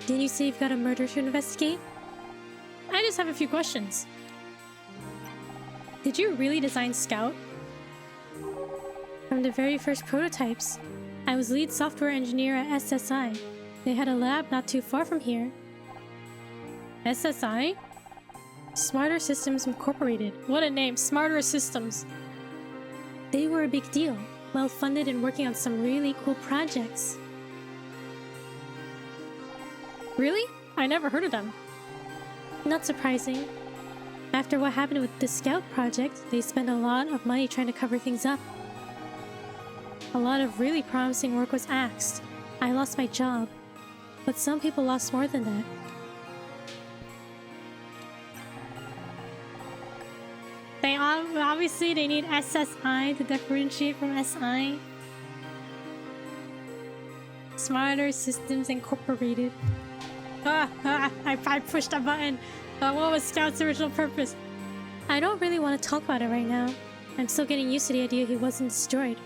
Didn't you say you've got a murder to investigate? I just have a few questions. Did you really design Scout? From the very first prototypes, I was lead software engineer at SSI. They had a lab not too far from here. SSI? Smarter Systems Incorporated. What a name, Smarter Systems. They were a big deal, well-funded and working on some really cool projects. Really? I never heard of them. Not surprising. After what happened with the Scout project, they spent a lot of money trying to cover things up. A lot of really promising work was axed. I lost my job, but some people lost more than that. Obviously they need SSI to differentiate from SI. Smarter Systems Incorporated. I pushed a button. What was Scout's original purpose? I don't really want to talk about it right now. I'm still getting used to the idea he wasn't destroyed.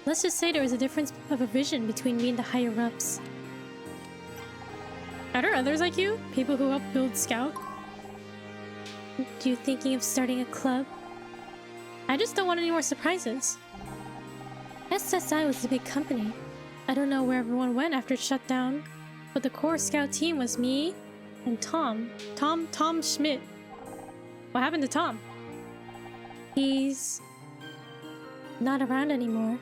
Let's just say there was a difference of a vision between me and the higher-ups. Are there others like you? People who helped build Scout? Do you thinking of starting a club? I just don't want any more surprises. SSI was a big company. I don't know where everyone went after it shut down, but the core Scout team was me and Tom Schmidt. What happened to Tom? He's not around anymore.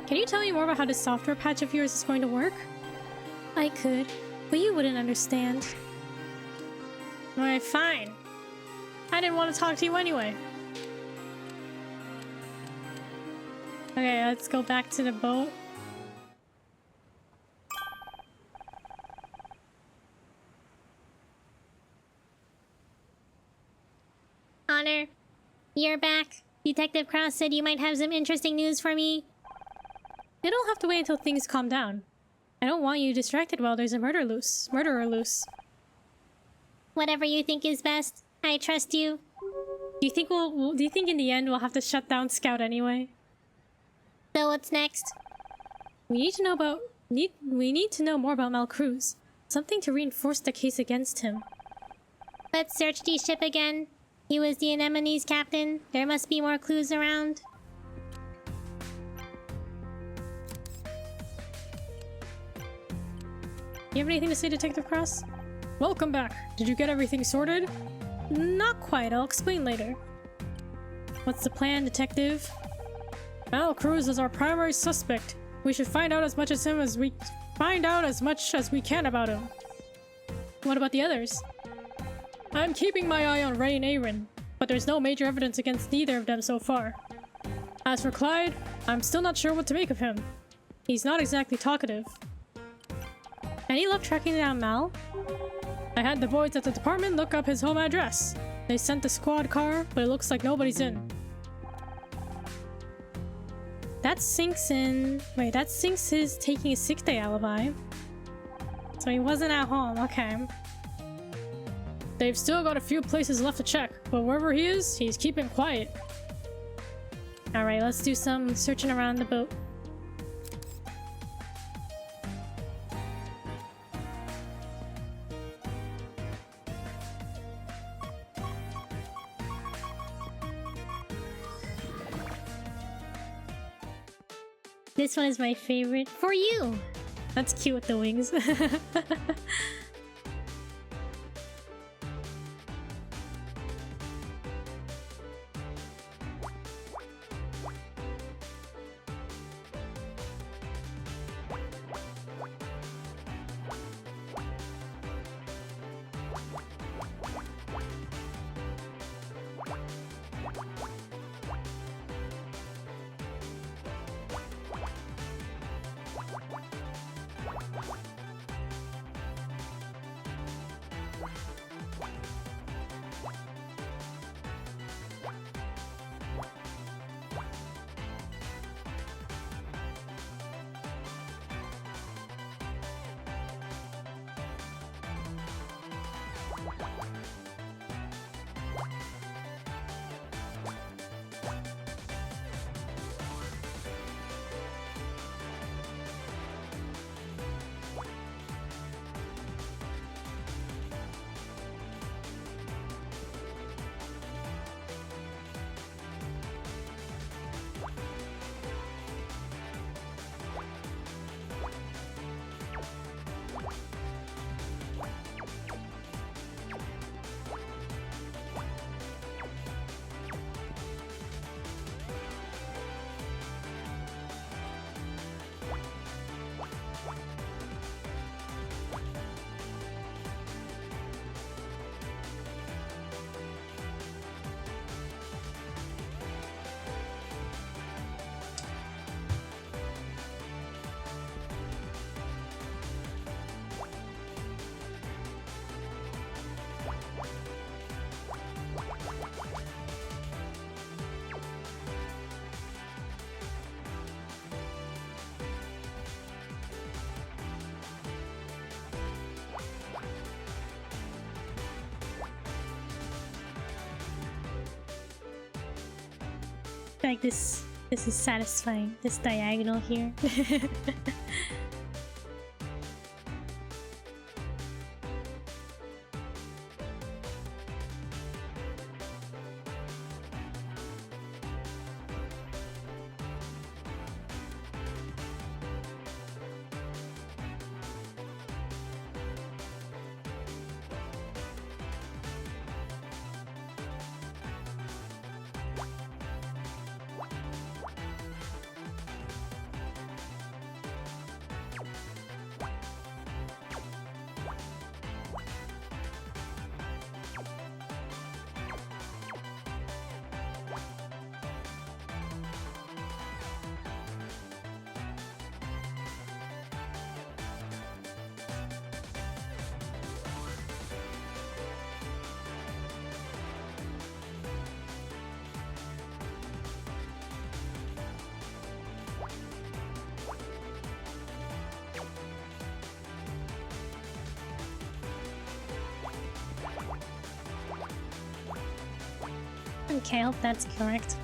Can you tell me more about how this software patch of yours is going to work? I could, but you wouldn't understand. Alright, fine. I didn't want to talk to you anyway. Okay, let's go back to the boat. Honor, you're back. Detective Krause said you might have some interesting news for me. You don't have to wait until things calm down. I don't want you distracted while there's a murderer loose. Whatever you think is best. I trust you. Do you think in the end we'll have to shut down Scout anyway? So what's next? We need to know more about Mel Cruz. Something to reinforce the case against him. Let's search the ship again. He was the Anemone's captain. There must be more clues around. You have anything to say, Detective Cross? Welcome back. Did you get everything sorted? Not quite, I'll explain later. What's the plan, Detective? Mal Cruz is our primary suspect. We should find out as much as we can about him. What about the others? I'm keeping my eye on Ray and Aaron, but there's no major evidence against neither of them so far. As for Clyde, I'm still not sure what to make of him. He's not exactly talkative. Any luck tracking down Mal? I had the boys at the department look up his home address. They sent the squad car, but it looks like nobody's in. That sinks in... Wait, that sinks his taking a sick-day alibi. So he wasn't at home, okay. They've still got a few places left to check, but wherever he is, he's keeping quiet. Alright, let's do some searching around the boat. This one is my favorite. For you! That's cute with the wings. Like this is satisfying, this diagonal here. Okay, I hope that's correct.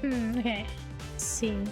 Okay. Let's see.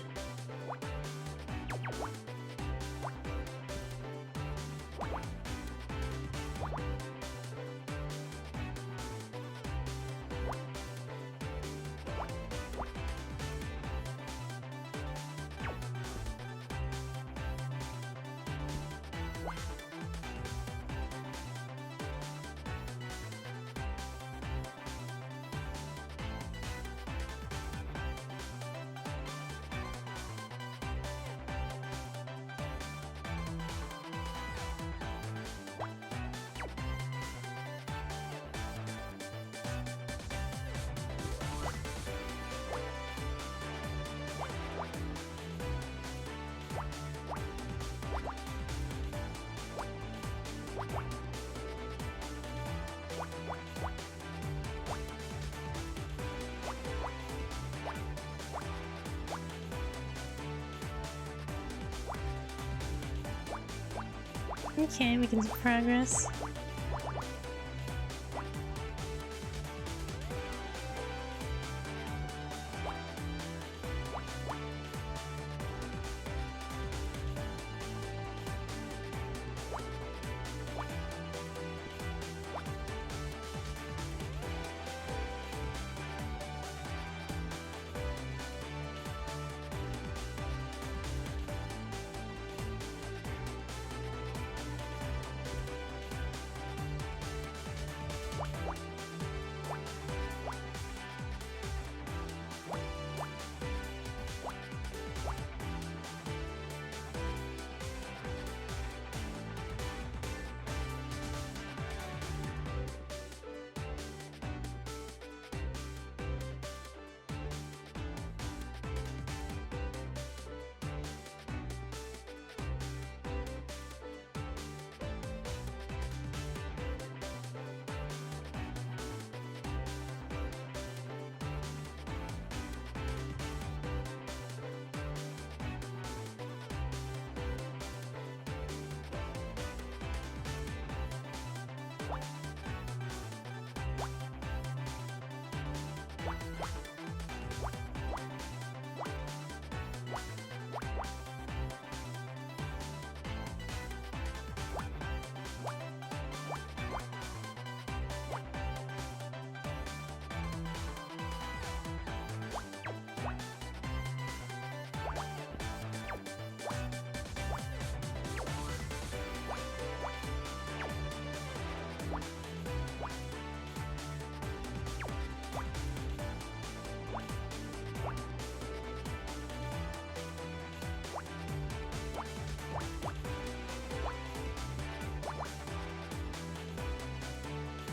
Okay, making some progress.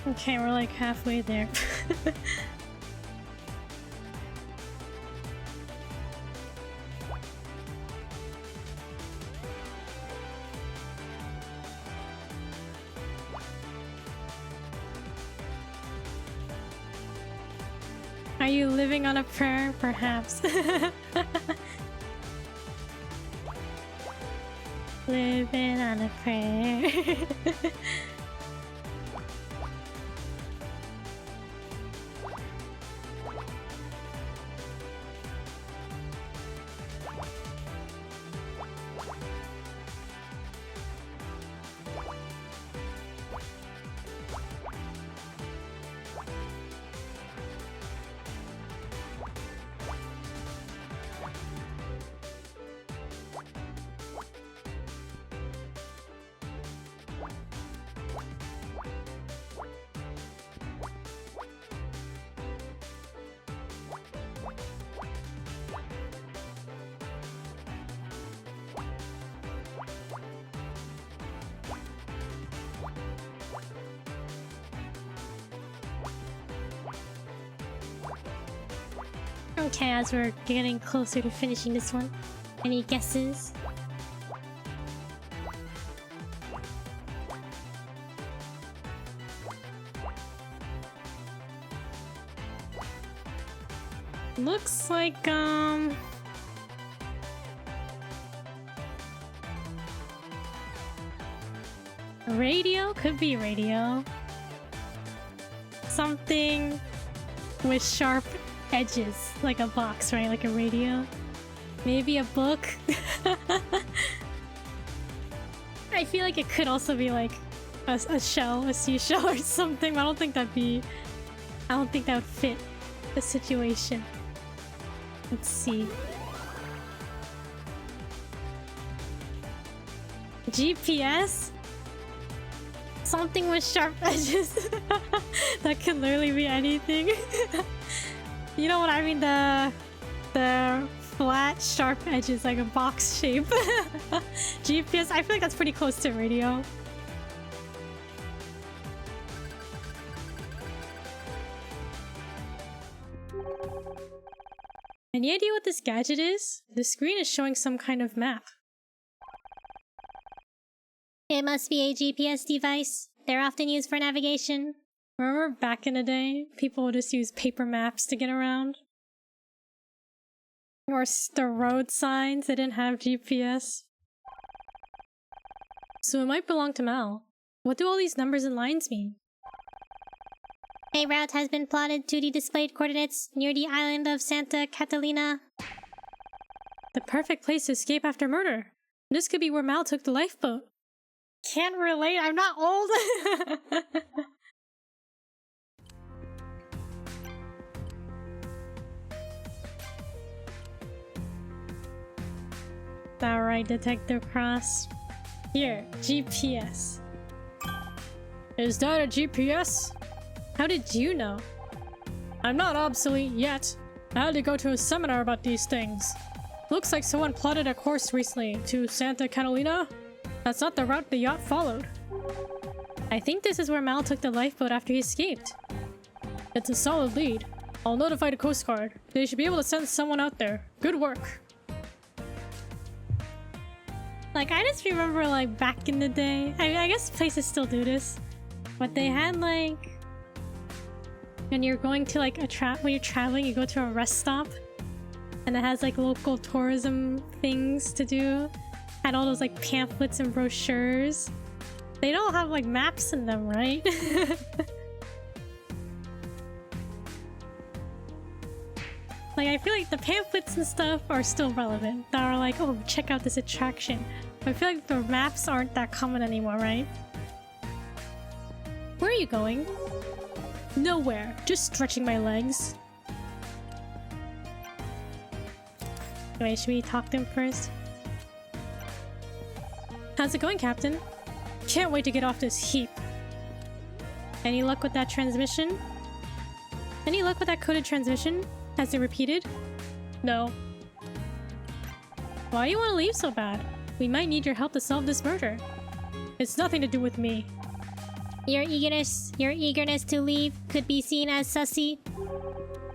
Okay, we're like halfway there. Are you living on a prayer? Perhaps. Living on a prayer. Okay, as we're getting closer to finishing this one, any guesses? Looks like, radio? Could be radio. Something with sharp edges, like a box, right? Like a radio. Maybe a book. I feel like it could also be like a shell, a seashell or something, but I don't think that would fit the situation. Let's see. GPS? Something with sharp edges. That could literally be anything. You know what I mean? The flat, sharp edges, like a box shape. GPS, I feel like that's pretty close to radio. Any idea what this gadget is? The screen is showing some kind of map. It must be a GPS device. They're often used for navigation. Remember back in the day, people would just use paper maps to get around? Or the road signs, they didn't have GPS. So it might belong to Mal. What do all these numbers and lines mean? A route has been plotted to the displayed coordinates near the island of Santa Catalina. The perfect place to escape after murder. This could be where Mal took the lifeboat. Can't relate, I'm not old! Alright, Detective Cross. Here, GPS. Is that a GPS? How did you know? I'm not obsolete yet. I had to go to a seminar about these things. Looks like someone plotted a course recently to Santa Catalina. That's not the route the yacht followed. I think this is where Mal took the lifeboat after he escaped. It's a solid lead. I'll notify the Coast Guard. They should be able to send someone out there. Good work. Like, I just remember, like, back in the day, I guess places still do this, but they had, like, when you're going to, like, when you're traveling, you go to a rest stop, and it has, like, local tourism things to do, and all those, like, pamphlets and brochures. They don't have, like, maps in them, right? Like, I feel like the pamphlets and stuff are still relevant. That are like, oh, check out this attraction. But I feel like the maps aren't that common anymore, right? Where are you going? Nowhere. Just stretching my legs. Wait, should we talk to him first? How's it going, Captain? Can't wait to get off this heap. Any luck with that transmission? Any luck with that coded transmission? Has it repeated? No. Why do you want to leave so bad? We might need your help to solve this murder. It's nothing to do with me. Your eagerness to leave could be seen as sussy.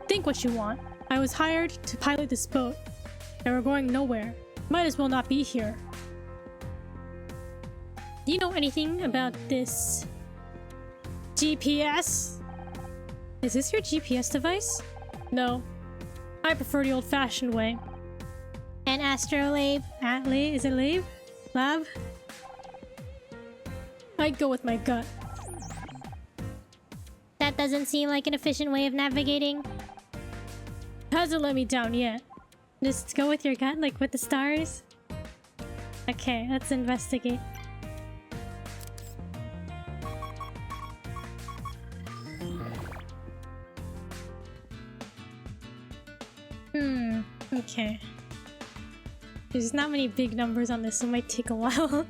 Think what you want. I was hired to pilot this boat, and we're going nowhere. Might as well not be here. Do you know anything about this GPS? Is this your GPS device? No. I prefer the old-fashioned way. An astrolabe. Is it lab? Lab? I'd go with my gut. That doesn't seem like an efficient way of navigating. Hasn't let me down yet. Just go with your gut, like with the stars? Okay, let's investigate. Okay. There's not many big numbers on this, so it might take a while.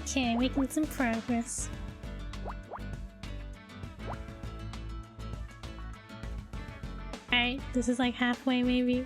Okay, making some progress. Alright, this is like halfway maybe.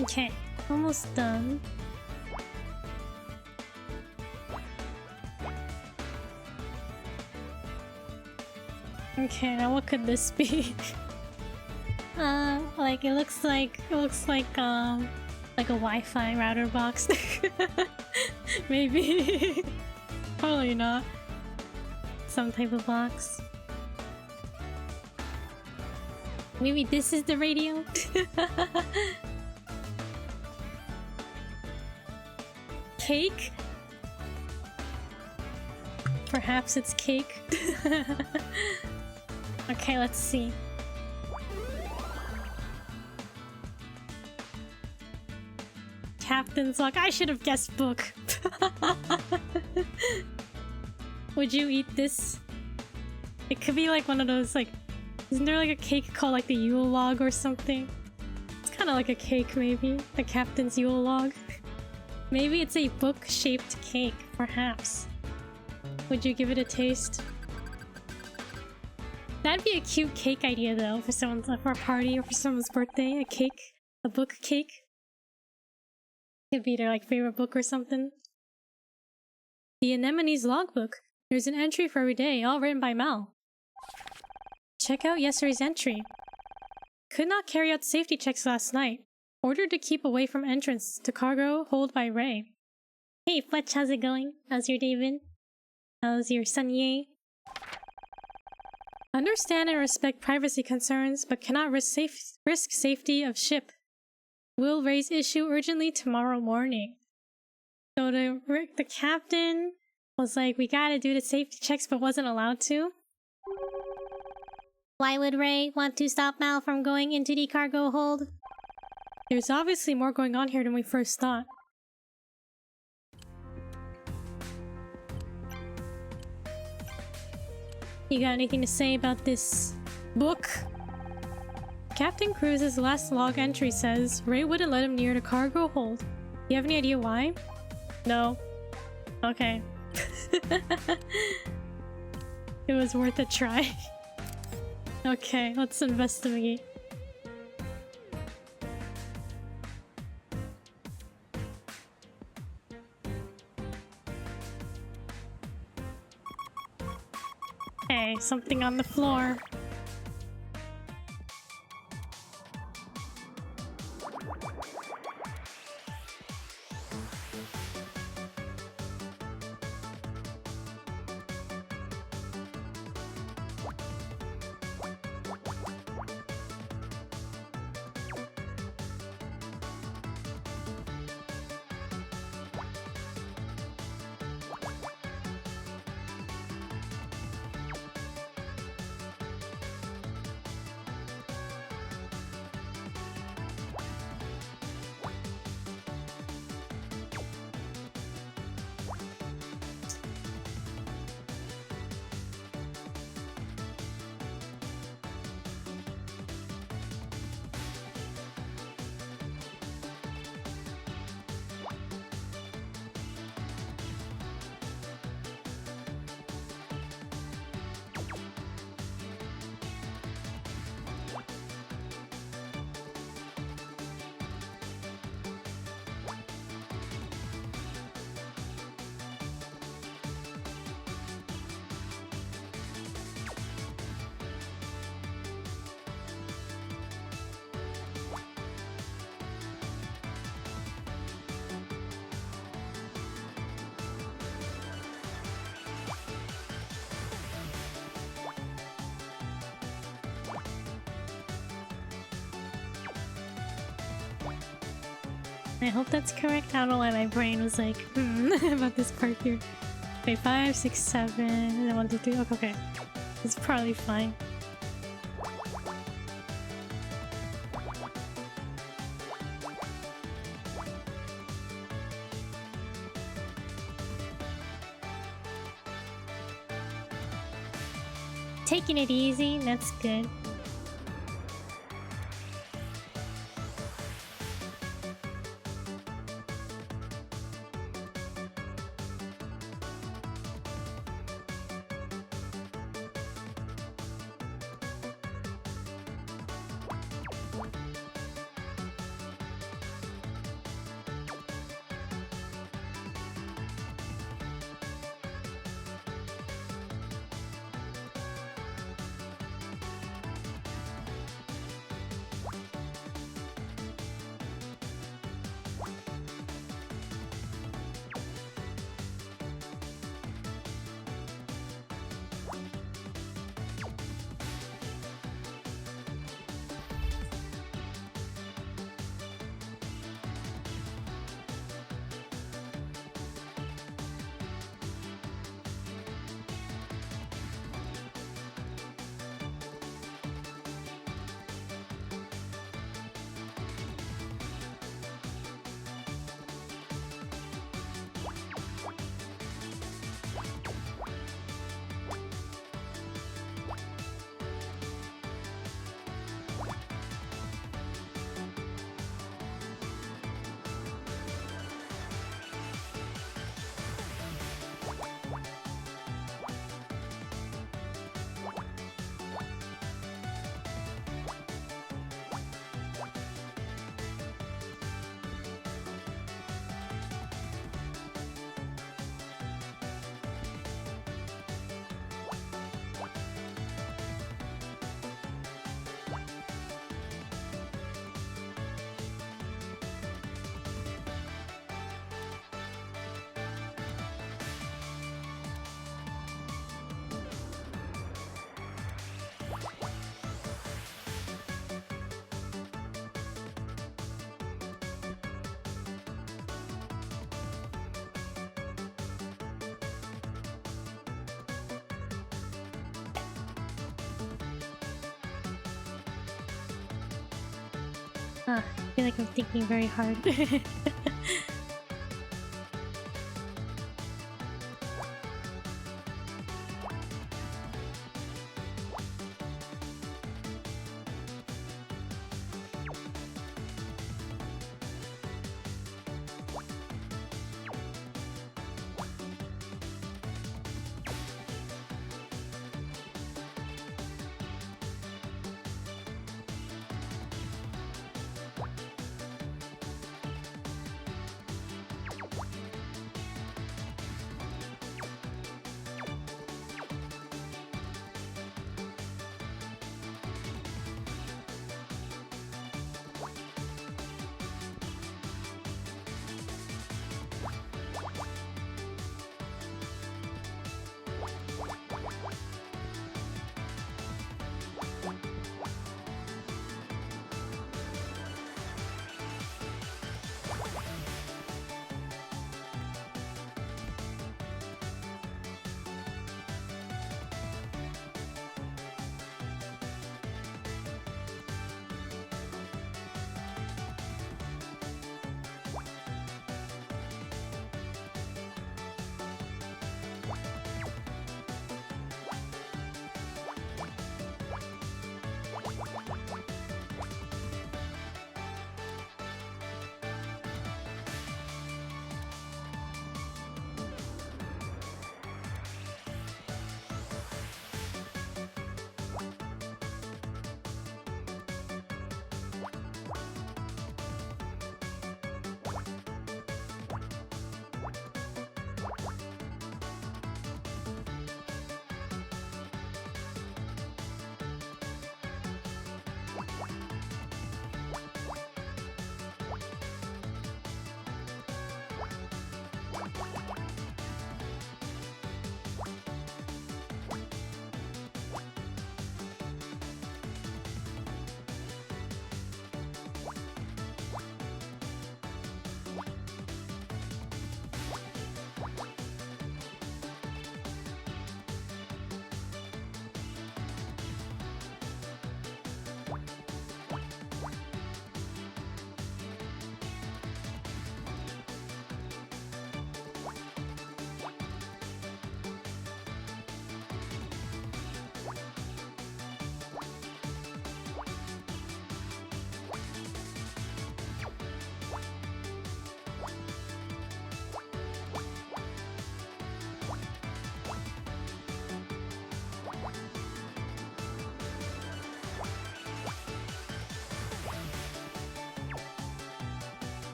Okay, almost done. Okay, now what could this be? Like it looks like a Wi-Fi router box. Maybe. Probably not. Some type of box. Maybe this is the radio? Cake? Perhaps it's cake? Okay, let's see. Captain's log. I should have guessed book. Would you eat this? It could be like one of those, like, isn't there like a cake called like the Yule log or something? It's kind of like a cake, maybe. The captain's Yule log. Maybe it's a book-shaped cake, perhaps. Would you give it a taste? That'd be a cute cake idea, though, for for a party or for someone's birthday. A cake, a book cake. Could be their like favorite book or something. The Anemone's logbook. There's an entry for every day, all written by Mel. Check out yesterday's entry. Could not carry out safety checks last night. Ordered to keep away from entrance to cargo hold by Ray. Hey Fletch, how's it going? How's your day been? How's your Sunye? Understand and respect privacy concerns, but cannot risk safety of ship. Will raise issue urgently tomorrow morning. So the captain was like, we gotta do the safety checks, but wasn't allowed to. Why would Ray want to stop Mal from going into the cargo hold? There's obviously more going on here than we first thought. You got anything to say about this book? Captain Cruz's last log entry says Ray wouldn't let him near the cargo hold. You have any idea why? No. Okay. It was worth a try. Okay, let's investigate. Hey, something on the floor. I hope that's correct. I don't know why my brain was like, about this part here. Okay, 5, 6, 7, and then 1, 2, 3. Okay, okay. It's probably fine. Taking it easy, that's good. I feel like I'm thinking very hard.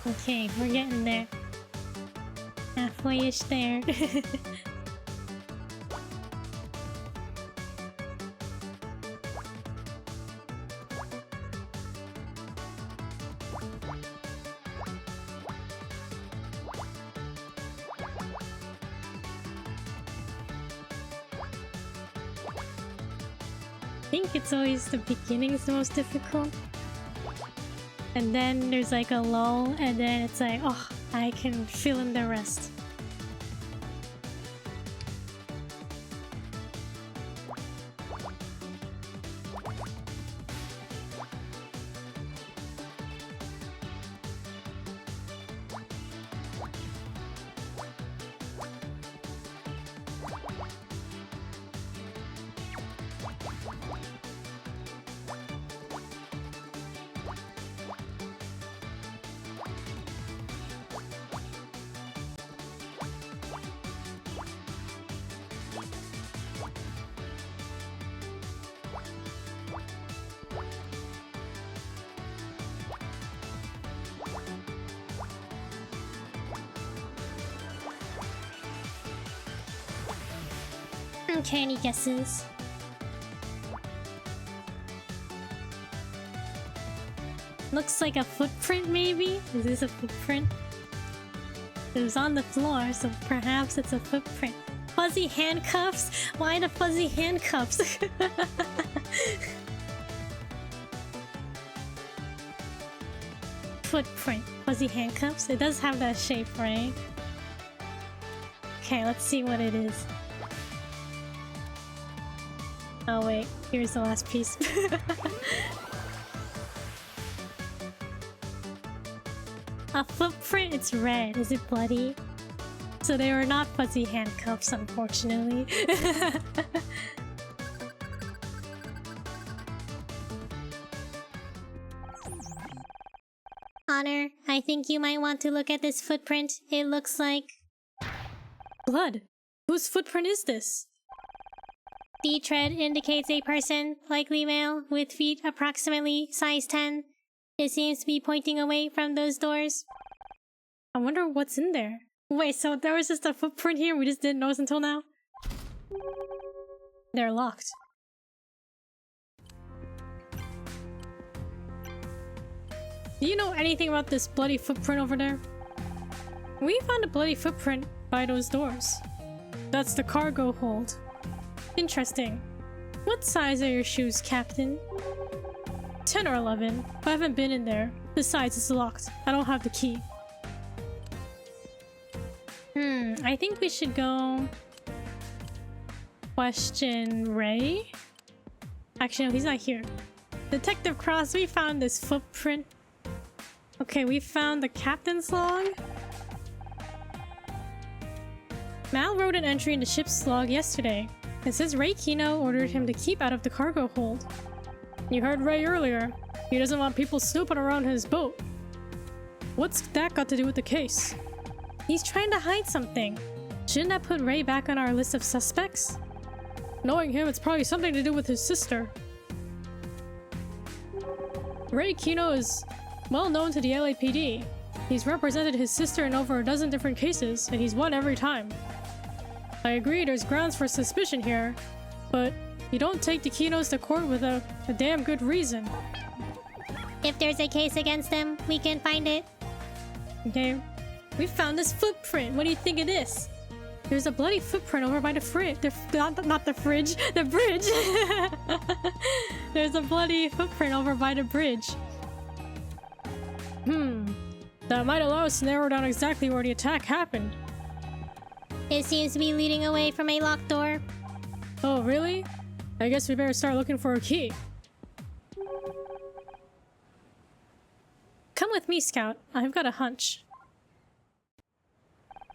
Okay, we're getting there. Halfway-ish there. I think it's always the beginning is the most difficult. And then there's like a lull, and then it's like, oh, I can fill in the rest. Okay, any guesses? Looks like a footprint, maybe? Is this a footprint? It was on the floor, so perhaps it's a footprint. Fuzzy handcuffs? Why the fuzzy handcuffs? Footprint. Fuzzy handcuffs? It does have that shape, right? Okay, let's see what it is. Oh wait, here's the last piece. A footprint, it's red. Is it bloody? So they were not fuzzy handcuffs, unfortunately. Honor, I think you might want to look at this footprint. It looks like... Blood! Whose footprint is this? The tread indicates a person, likely male, with feet approximately size 10. It seems to be pointing away from those doors. I wonder what's in there. Wait, so there was just a footprint here we just didn't notice until now? They're locked. Do you know anything about this bloody footprint over there? We found a bloody footprint by those doors. That's the cargo hold. Interesting. What size are your shoes, Captain? 10 or 11. I haven't been in there. Besides, it's locked. I don't have the key. I think we should go... question Ray? Actually, no, he's not here. Detective Cross, we found this footprint. Okay, we found the captain's log. Mal wrote an entry in the ship's log yesterday. It says Ray Kino ordered him to keep out of the cargo hold. You heard Ray earlier. He doesn't want people snooping around his boat. What's that got to do with the case? He's trying to hide something. Shouldn't that put Ray back on our list of suspects? Knowing him, it's probably something to do with his sister. Ray Kino is well known to the LAPD. He's represented his sister in over a dozen different cases, and he's won every time. I agree there's grounds for suspicion here, but you don't take the Kinos to court without a damn good reason. If there's a case against them, we can find it. Okay, we found this footprint. What do you think of this? There's a bloody footprint over by the fridge. Not the fridge, the bridge. There's a bloody footprint over by the bridge. That might allow us to narrow down exactly where the attack happened. It seems to be leading away from a locked door. Oh, really? I guess we better start looking for a key. Come with me, Scout. I've got a hunch.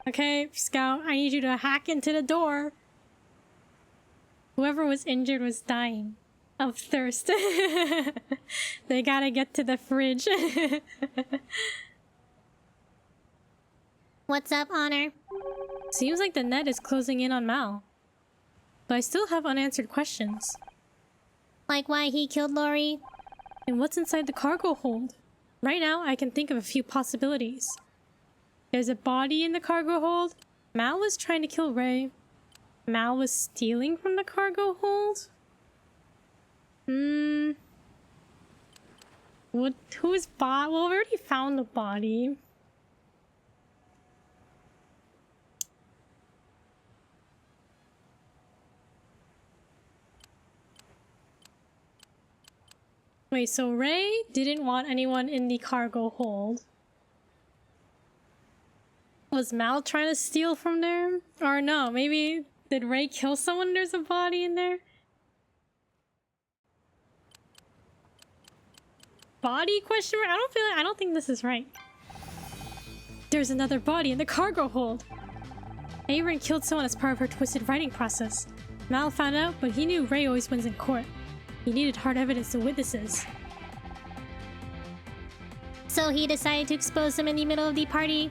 Okay, Scout, I need you to hack into the door. Whoever was injured was dying of thirst. They gotta get to the fridge. What's up, Honor? Seems like the net is closing in on Mal. But I still have unanswered questions. Like why he killed Lori? And what's inside the cargo hold? Right now, I can think of a few possibilities. There's a body in the cargo hold. Mal was trying to kill Ray. Mal was stealing from the cargo hold? Whose body? Well, we already found the body. Wait, so Ray didn't want anyone in the cargo hold. Was Mal trying to steal from there? Or no, maybe did Ray kill someone and there's a body in there? Body question mark? I don't think this is right. There's another body in the cargo hold. Aaron killed someone as part of her twisted writing process. Mal found out, but he knew Ray always wins in court. He needed hard evidence to witnesses. So he decided to expose them in the middle of the party.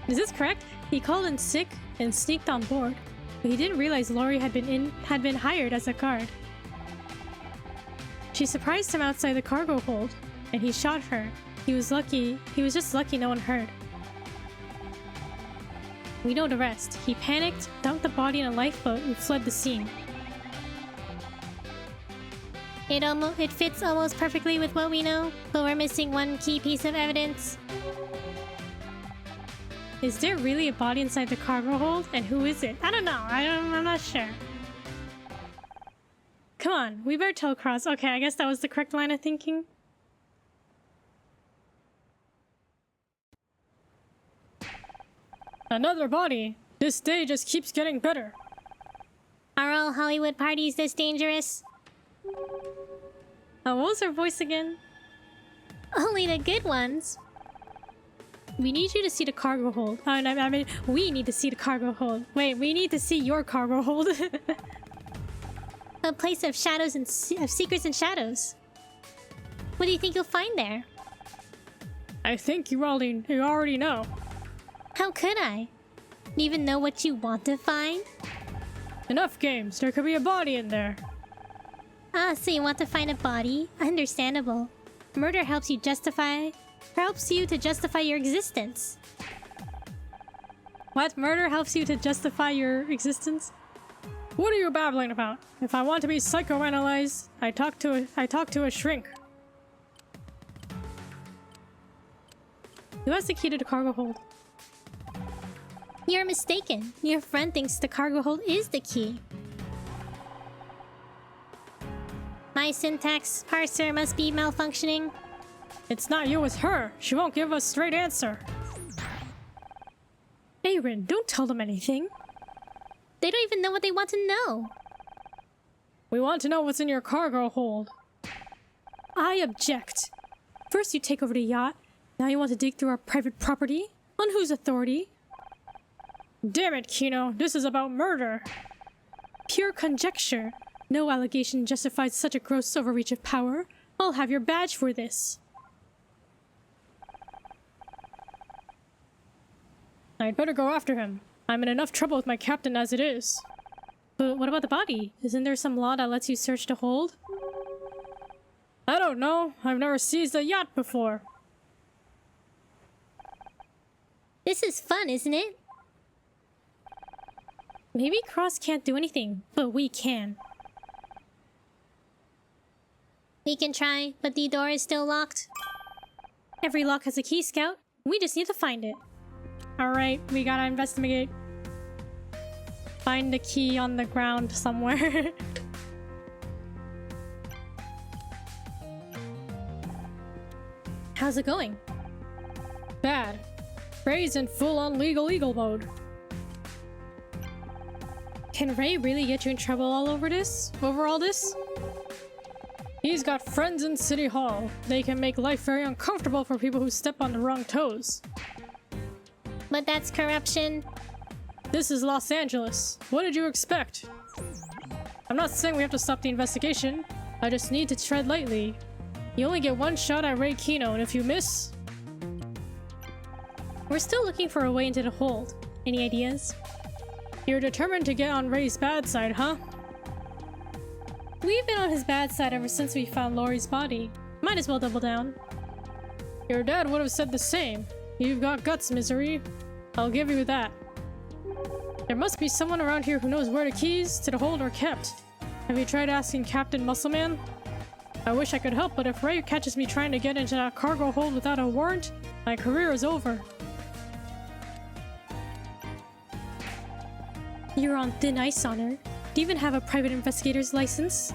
Is this correct? He called in sick and sneaked on board, but he didn't realize Lori had been hired as a guard. She surprised him outside the cargo hold, and he shot her. He was just lucky no one heard. We know the rest. He panicked, dumped the body in a lifeboat, and fled the scene. It fits almost perfectly with what we know, but we're missing one key piece of evidence. Is there really a body inside the cargo hold? And who is it? I don't know. I'm not sure. Come on, we better tell Cross. Okay, I guess that was the correct line of thinking. Another body. This day just keeps getting better. Are all Hollywood parties this dangerous? Oh, what was her voice again? Only the good ones. We need you to see the cargo hold. I mean, we need to see the cargo hold. Wait, we need to see your cargo hold. A place of shadows and of secrets and shadows. What do you think you'll find there? I think you already know. How could I? You even know what you want to find? Enough games. There could be a body in there. Ah, so you want to find a body? Understandable. Murder helps you to justify your existence. What? Murder helps you to justify your existence? What are you babbling about? If I want to be psychoanalyzed, I talk to a shrink. Who has the key to the cargo hold? You're mistaken. Your friend thinks the cargo hold is the key. My syntax parser must be malfunctioning. It's not you, it's her. She won't give us a straight answer. Aaron, don't tell them anything. They don't even know what they want to know. We want to know what's in your cargo hold. I object. First you take over the yacht. Now you want to dig through our private property? On whose authority? Damn it, Kino. This is about murder. Pure conjecture. No allegation justifies such a gross overreach of power. I'll have your badge for this. I'd better go after him. I'm in enough trouble with my captain as it is. But what about the body? Isn't there some law that lets you search the hold? I don't know. I've never seized a yacht before. This is fun, isn't it? Maybe Cross can't do anything, but we can. We can try, but the door is still locked. Every lock has a key, Scout. We just need to find it. Alright, we gotta investigate. Find the key on the ground somewhere. How's it going? Bad. Ray's in full-on legal eagle mode. Can Ray really get you in trouble over all this? He's got friends in City Hall. They can make life very uncomfortable for people who step on the wrong toes. But that's corruption. This is Los Angeles. What did you expect? I'm not saying we have to stop the investigation. I just need to tread lightly. You only get one shot at Ray Kino, and if you miss... We're still looking for a way into the hold. Any ideas? You're determined to get on Ray's bad side, huh? We've been on his bad side ever since we found Lori's body. Might as well double down. Your dad would have said the same. You've got guts, Misery. I'll give you that. There must be someone around here who knows where the keys to the hold are kept. Have you tried asking Captain Muscleman? I wish I could help, but if Ray catches me trying to get into that cargo hold without a warrant, my career is over. You're on thin ice, Honor. Do you even have a private investigator's license?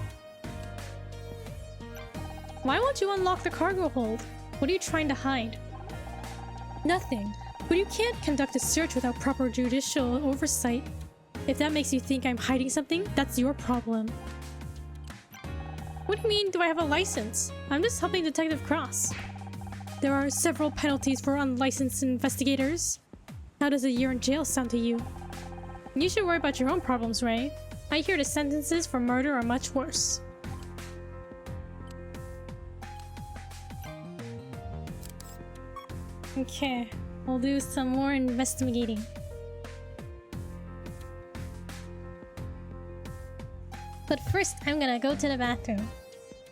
Why won't you unlock the cargo hold? What are you trying to hide? Nothing. But you can't conduct a search without proper judicial oversight. If that makes you think I'm hiding something, that's your problem. What do you mean, do I have a license? I'm just helping Detective Cross. There are several penalties for unlicensed investigators. How does a year in jail sound to you? You should worry about your own problems, Ray. I hear the sentences for murder are much worse. Okay, we'll do some more investigating. But first, I'm gonna go to the bathroom.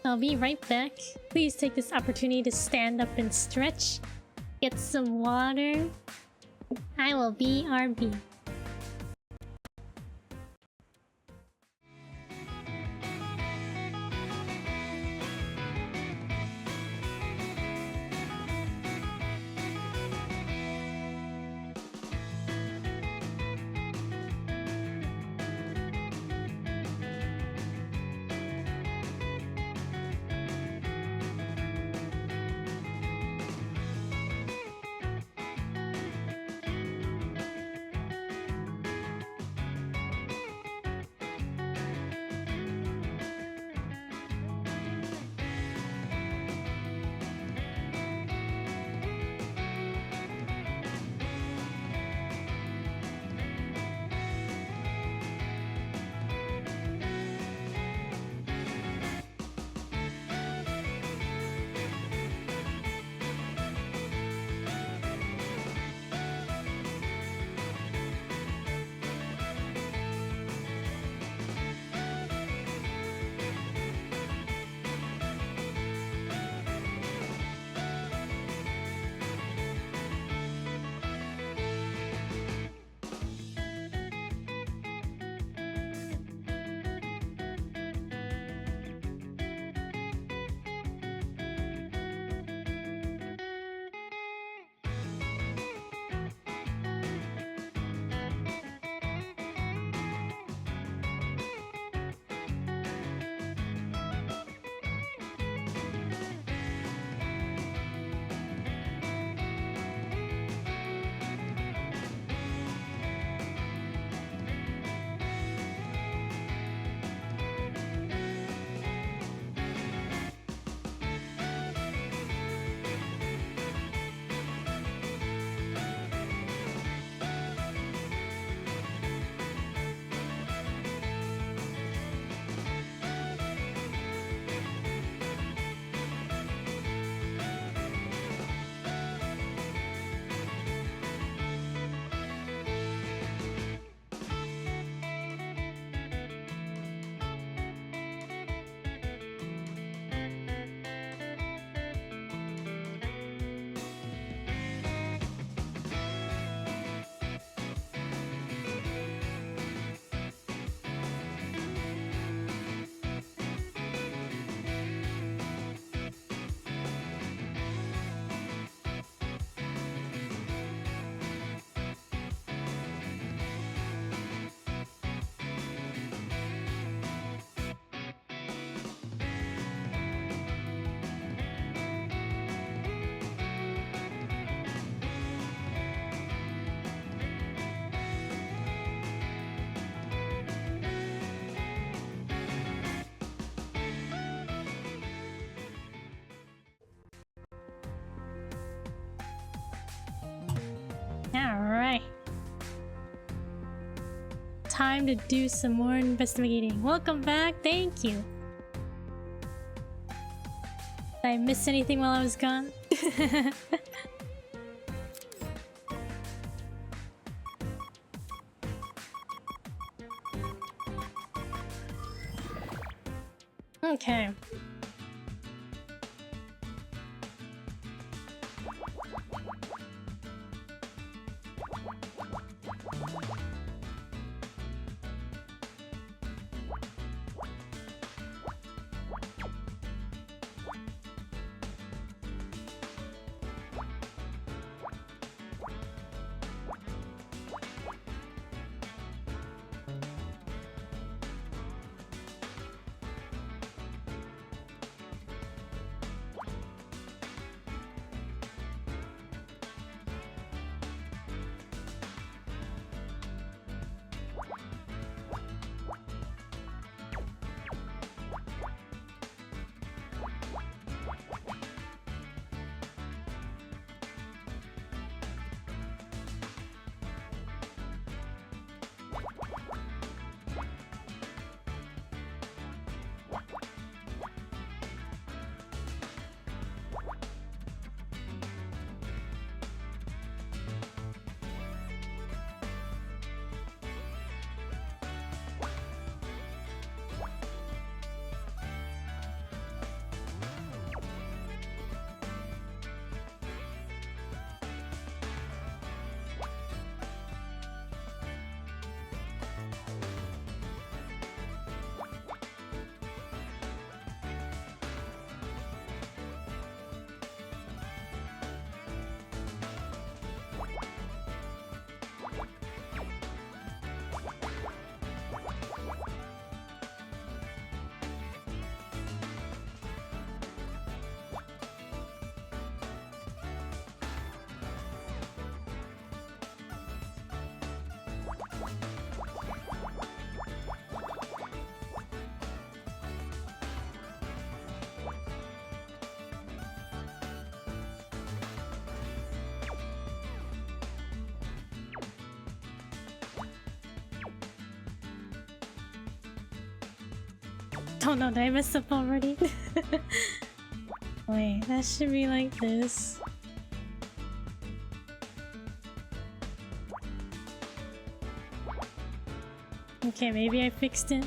I'll be right back. Please take this opportunity to stand up and stretch. Get some water. I will BRB. Alright. Time to do some more investigating. Welcome back, thank you. Did I miss anything while I was gone? Okay. Don't know, did I mess up already? Wait, that should be like this. Okay, maybe I fixed it.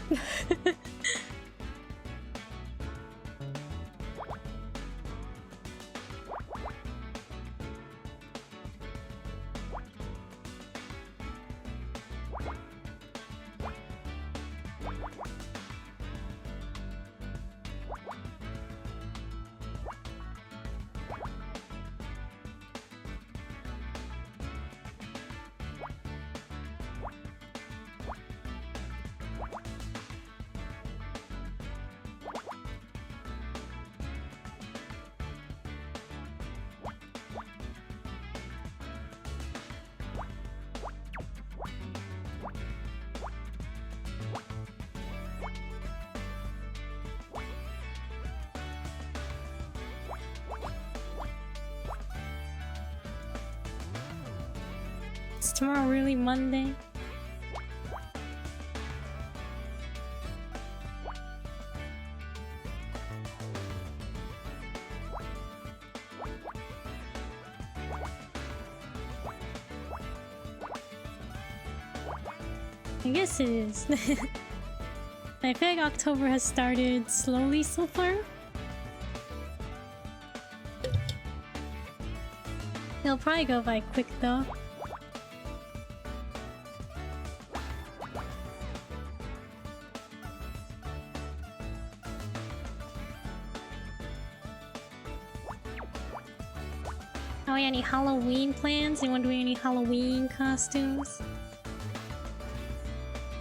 Is tomorrow really Monday? I guess it is. I feel like October has started slowly so far. It'll probably go by quick though. Oh yeah, any Halloween plans? Anyone doing any Halloween costumes?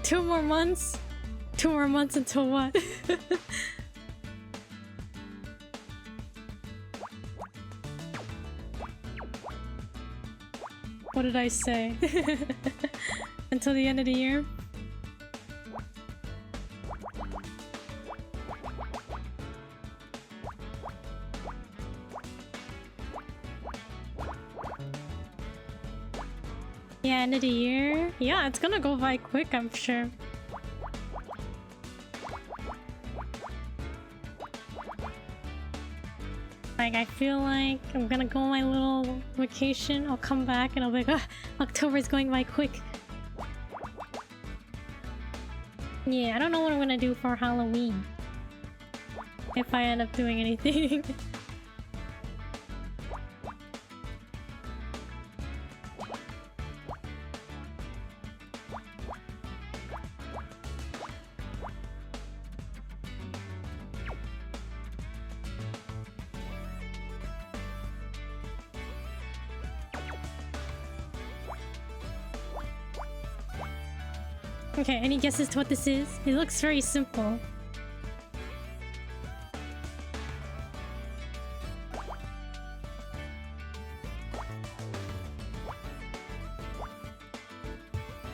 2 more months? 2 more months until what? What did I say? Until the end of the year? Yeah, end of the year? Yeah, it's gonna go by quick, I'm sure. Like, I feel like I'm gonna go on my little vacation, I'll come back and I'll be like, ah, October's going by quick. Yeah, I don't know what I'm gonna do for Halloween. If I end up doing anything. Okay, any guesses to what this is? It looks very simple.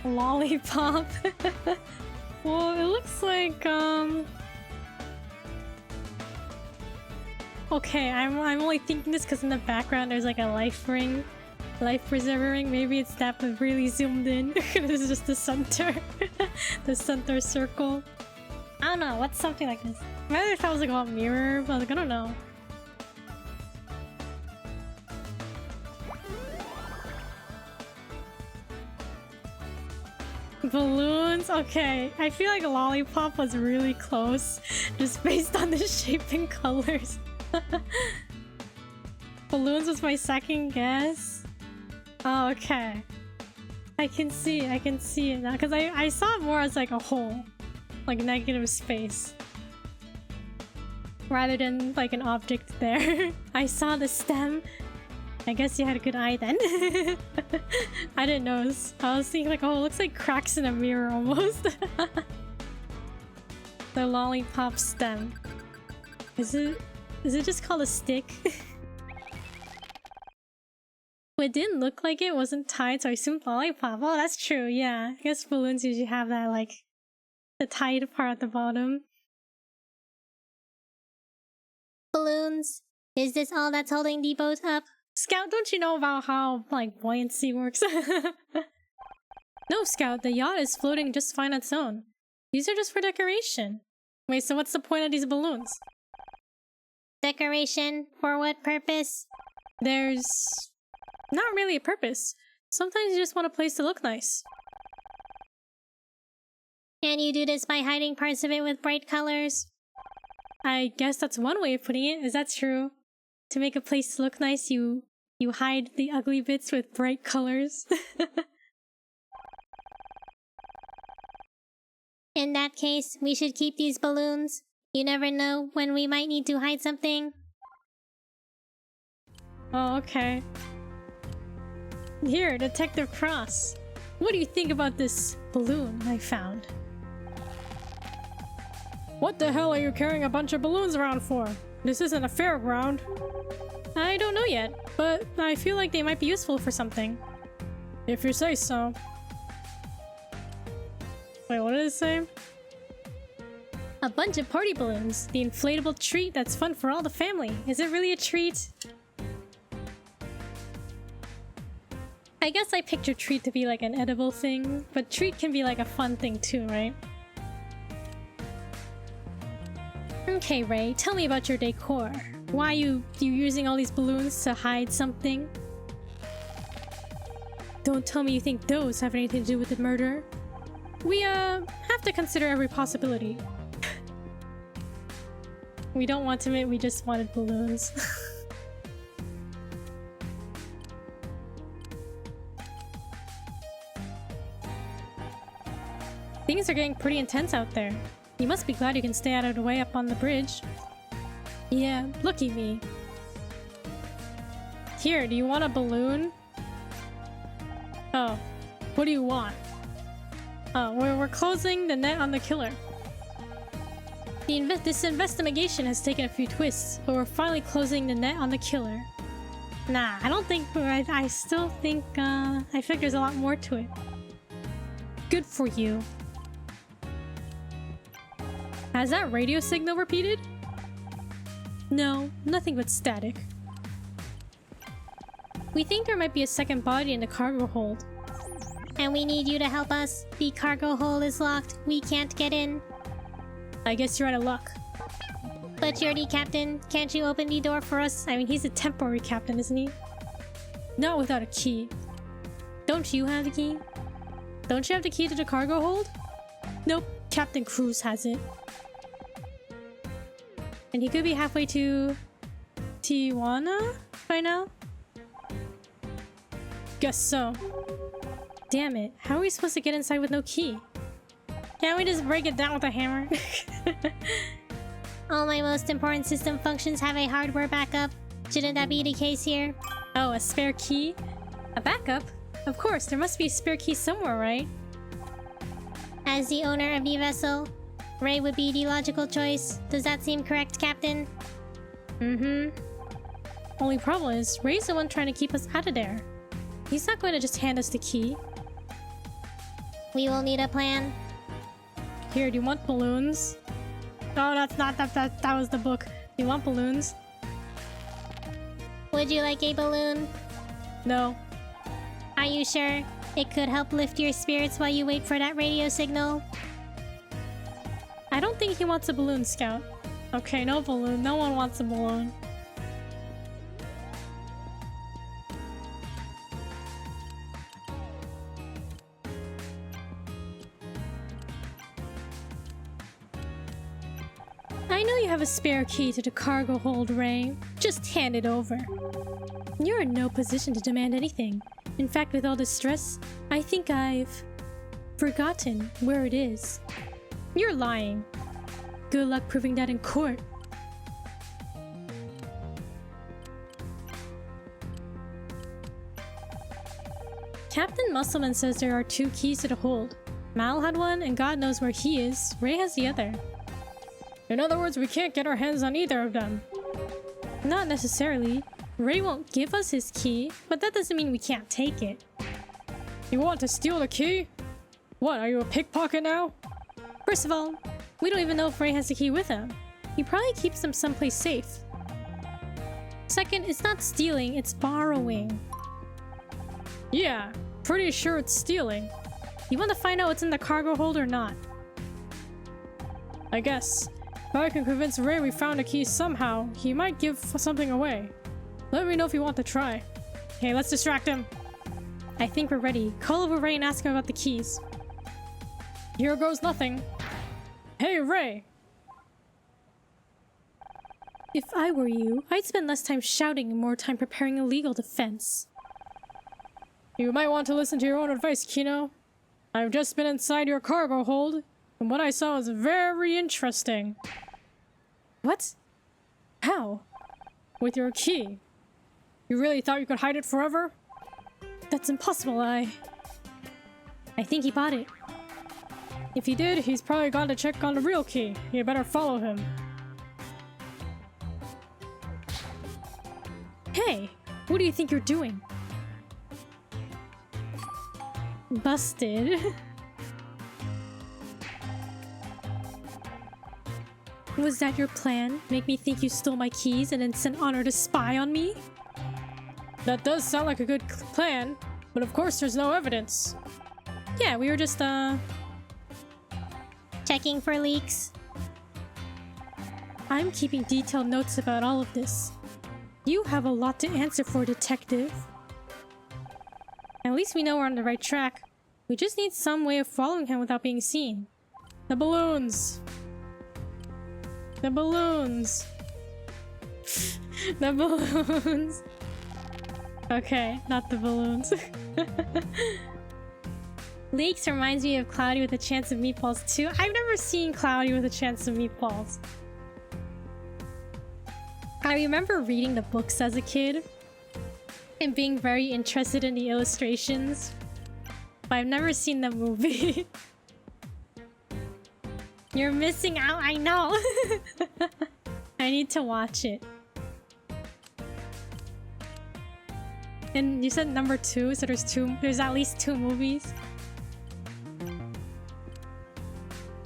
Lollipop. Well, it looks like okay, I'm only thinking this because in the background there's like a life ring. Life preserver ring, maybe it's that but really zoomed in. This is just the center. The center circle. I don't know, what's something like this? Maybe if I was like a mirror, but like I don't know. Balloons? Okay, I feel like a lollipop was really close just based on the shape and colors. Balloons was my second guess. Oh, okay. I can see it now because I saw it more as like a hole, like negative space, rather than like an object there. I saw the stem. I guess you had a good eye then. I didn't notice. I was thinking like, oh, it looks like cracks in a mirror almost. The lollipop stem. Is it just called a stick? It didn't look like it wasn't tied, so I assumed lollipop. Oh, that's true, yeah. I guess balloons usually have that, like, the tied part at the bottom. Balloons. Is this all that's holding the boat up? Scout, don't you know about how, like, buoyancy works? No, Scout, the yacht is floating just fine on its own. These are just for decoration. Wait, so what's the point of these balloons? Decoration? For what purpose? There's not really a purpose. Sometimes you just want a place to look nice. And you do this by hiding parts of it with bright colors? I guess that's one way of putting it. Is that true? To make a place look nice, you hide the ugly bits with bright colors. In that case, we should keep these balloons. You never know when we might need to hide something. Oh, okay. Here, Detective Cross. What do you think about this balloon I found? What the hell are you carrying a bunch of balloons around for? This isn't a fairground. I don't know yet, but I feel like they might be useful for something. If you say so. Wait, what did it say? A bunch of party balloons. The inflatable treat that's fun for all the family. Is it really a treat? I guess I picture treat to be like an edible thing, but treat can be like a fun thing too, right? Okay, Ray, tell me about your decor. Why you using all these balloons to hide something? Don't tell me you think those have anything to do with the murder. We, have to consider every possibility. We don't want to admit we just wanted balloons. Things are getting pretty intense out there. You must be glad you can stay out of the way up on the bridge. Yeah, lucky me. Here, do you want a balloon? Oh, what do you want? Oh, we're closing the net on the killer. This investigation has taken a few twists, but we're finally closing the net on the killer. Nah, I don't think... I still think, I think there's a lot more to it. Good for you. Has that radio signal repeated? No, nothing but static. We think there might be a second body in the cargo hold. And we need you to help us. The cargo hold is locked. We can't get in. I guess you're out of luck. But you're the captain. Can't you open the door for us? I mean, he's a temporary captain, isn't he? Not without a key. Don't you have the key? Don't you have the key to the cargo hold? Nope, Captain Cruz has it. And he could be halfway to Tijuana by now? Guess so. Damn it, how are we supposed to get inside with no key? Can't we just break it down with a hammer? All my most important system functions have a hardware backup. Shouldn't that be the case here? Oh, a spare key? A backup? Of course, there must be a spare key somewhere, right? As the owner of the vessel, Ray would be the logical choice. Does that seem correct, Captain? Mm-hmm. Only problem is, Ray's the one trying to keep us out of there. He's not going to just hand us the key. We will need a plan. Here, do you want balloons? Oh, that's not that was the book. You want balloons? Would you like a balloon? No. Are you sure? It could help lift your spirits while you wait for that radio signal. I don't think he wants a balloon, Scout. Okay, no balloon. No one wants a balloon. I know you have a spare key to the cargo hold, Ray. Just hand it over. You're in no position to demand anything. In fact, with all this stress, I think I've forgotten where it is. You're lying. Good luck proving that in court. Captain Muscleman says there are 2 keys to the hold. Mal had one, and God knows where he is. Ray has the other. In other words, we can't get our hands on either of them. Not necessarily. Ray won't give us his key, but that doesn't mean we can't take it. You want to steal the key? What, are you a pickpocket now? First of all, we don't even know if Ray has the key with him. He probably keeps them someplace safe. Second, it's not stealing, it's borrowing. Yeah, pretty sure it's stealing. You want to find out what's in the cargo hold or not? I guess. If I can convince Ray we found a key somehow, he might give something away. Let me know if you want to try. Okay, let's distract him. I think we're ready. Call over Ray and ask him about the keys. Here goes nothing. Hey, Ray! If I were you, I'd spend less time shouting and more time preparing a legal defense. You might want to listen to your own advice, Kino. I've just been inside your cargo hold, and what I saw was very interesting. What? How? With your key. You really thought you could hide it forever? That's impossible, I think he bought it. If he did, he's probably gone to check on the real key. You better follow him. Hey! What do you think you're doing? Busted. Was that your plan? Make me think you stole my keys and then send Honor to spy on me? That does sound like a good plan, but of course there's no evidence. Yeah, we were just, Checking for leaks. I'm keeping detailed notes about all of this. You have a lot to answer for, Detective. At least we know we're on the right track. We just need some way of following him without being seen. The balloons! The balloons! The balloons! Okay, not the balloons. Leaks reminds me of Cloudy with a Chance of Meatballs too. I've never seen Cloudy with a Chance of Meatballs. I remember reading the books as a kid and being very interested in the illustrations, but I've never seen the movie. You're missing out, I know! I need to watch it. And you said number 2, so there's at least 2 movies.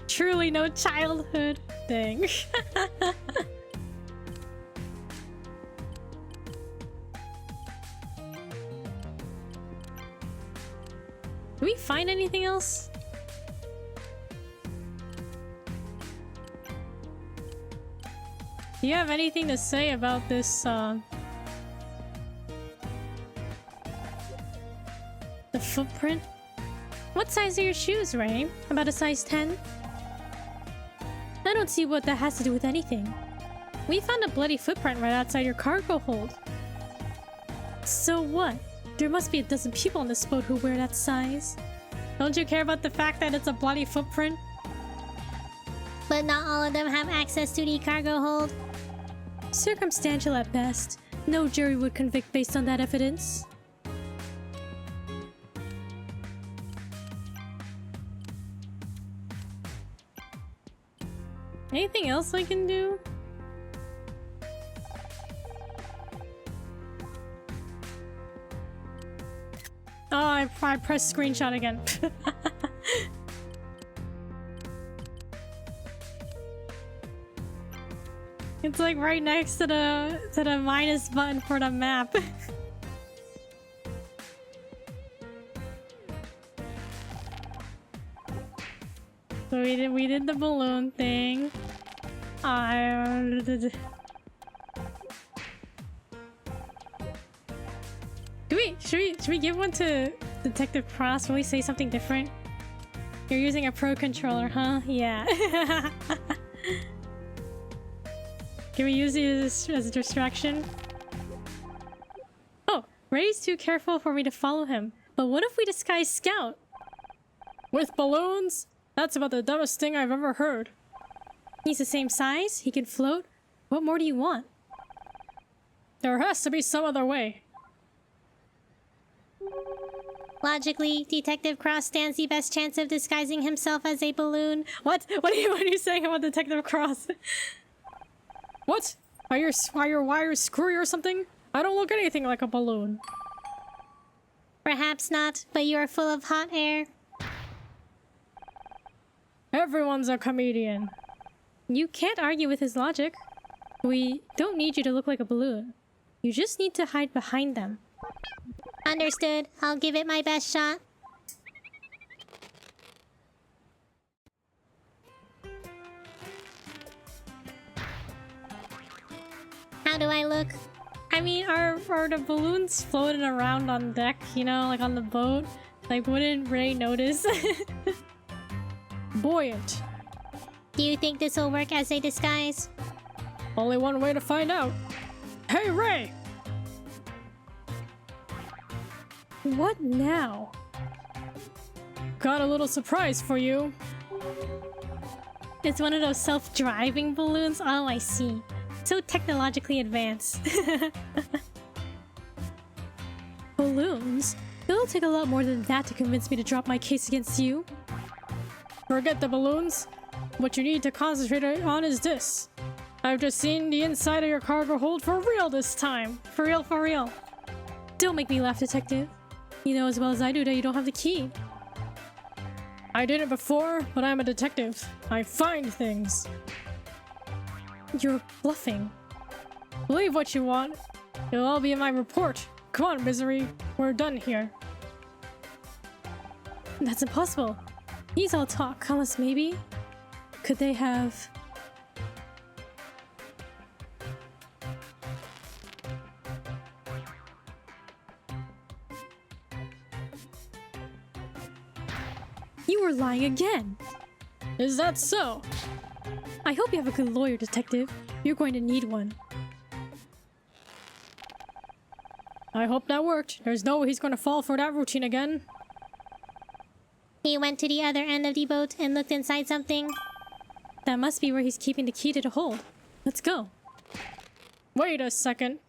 Truly no childhood thing. Do we find anything else? Do you have anything to say about this, the footprint? What size are your shoes, Ray? About a size 10? I don't see what that has to do with anything. We found a bloody footprint right outside your cargo hold. So what? There must be a dozen people on this boat who wear that size. Don't you care about the fact that it's a bloody footprint? But not all of them have access to the cargo hold. Circumstantial at best. No jury would convict based on that evidence. Anything else I can do? Oh, I pressed screenshot again. It's like right next to the minus button for the map. So we did the balloon thing. Should we give one to Detective Cross? Will he say something different? You're using a pro controller, huh? Yeah. Can we use it as a distraction? Oh, Ray's too careful for me to follow him. But what if we disguise Scout? With balloons? That's about the dumbest thing I've ever heard. He's the same size, he can float. What more do you want? There has to be some other way. Logically, Detective Cross stands the best chance of disguising himself as a balloon. What? What are you saying about Detective Cross? What? Are your wires screwy or something? I don't look anything like a balloon. Perhaps not, but you are full of hot air. Everyone's a comedian. You can't argue with his logic. We don't need you to look like a balloon. You just need to hide behind them. Understood. I'll give it my best shot. do I look? I mean, are the balloons floating around on deck, you know, like on the boat? Like, wouldn't Ray notice? Buoyant. Do you think this will work as a disguise? Only one way to find out. Hey, Ray! What now? Got a little surprise for you. It's one of those self-driving balloons. Oh, I see. So technologically advanced. Balloons? It'll take a lot more than that to convince me to drop my case against you. Forget the balloons. What you need to concentrate on is this. I've just seen the inside of your cargo hold for real this time. For real, for real. Don't make me laugh, detective. You know as well as I do that you don't have the key. I did it before, but I'm a detective. I find things. You're bluffing. Believe what you want. It'll all be in my report. Come on, Misery. We're done here. That's impossible. These all talk, unless maybe... Could they have... You were lying again! Is that so? I hope you have a good lawyer, detective. You're going to need one. I hope that worked. There's no way he's going to fall for that routine again. He went to the other end of the boat and looked inside something. That must be where he's keeping the key to the hold. Let's go. Wait a second.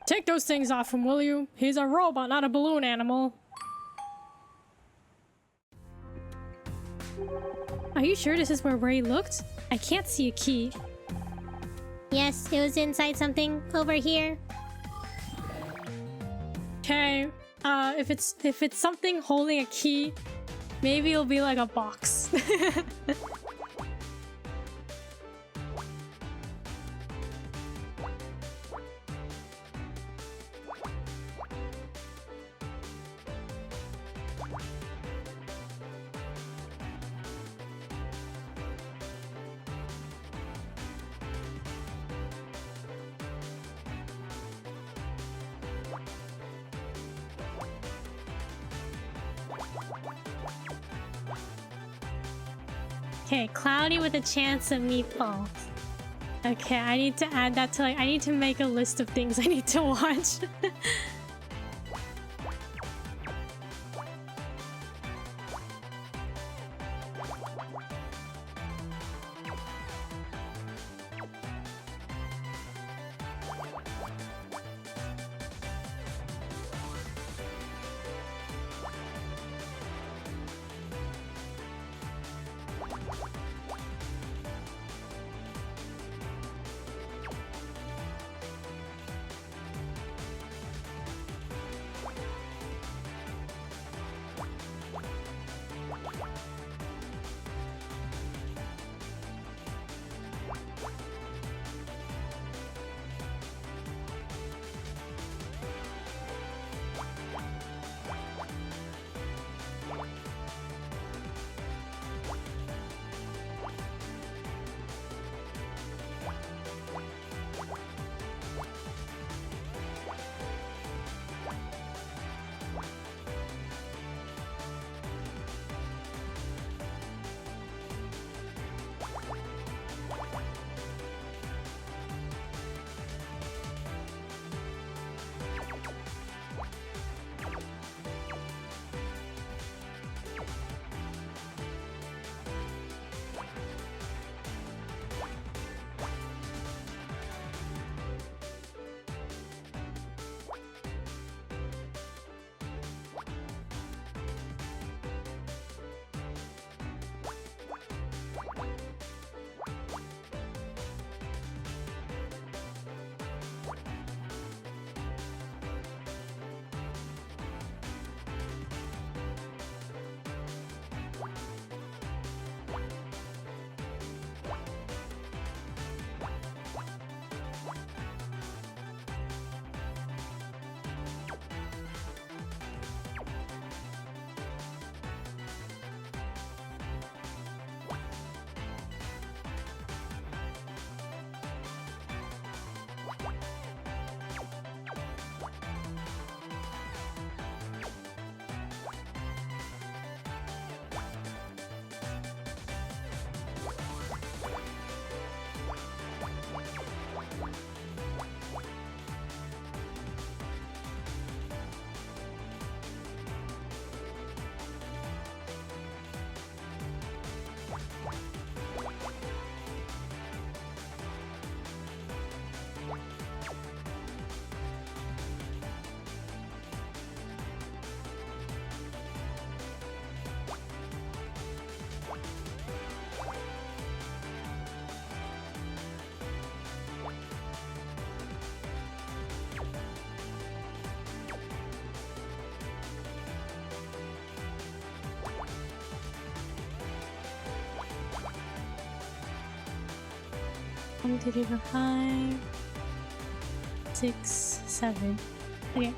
Take those things off him, will you? He's a robot, not a balloon animal. Are you sure this is where Ray looked? I can't see a key. Yes, it was inside something over here. Okay. If it's something holding a key, maybe it'll be like a box. Okay, cloudy with a chance of meatballs. Okay, I need to add that to I need to make a list of things I need to watch. 1, 2, 3, 4, 5, 6, 7. Okay.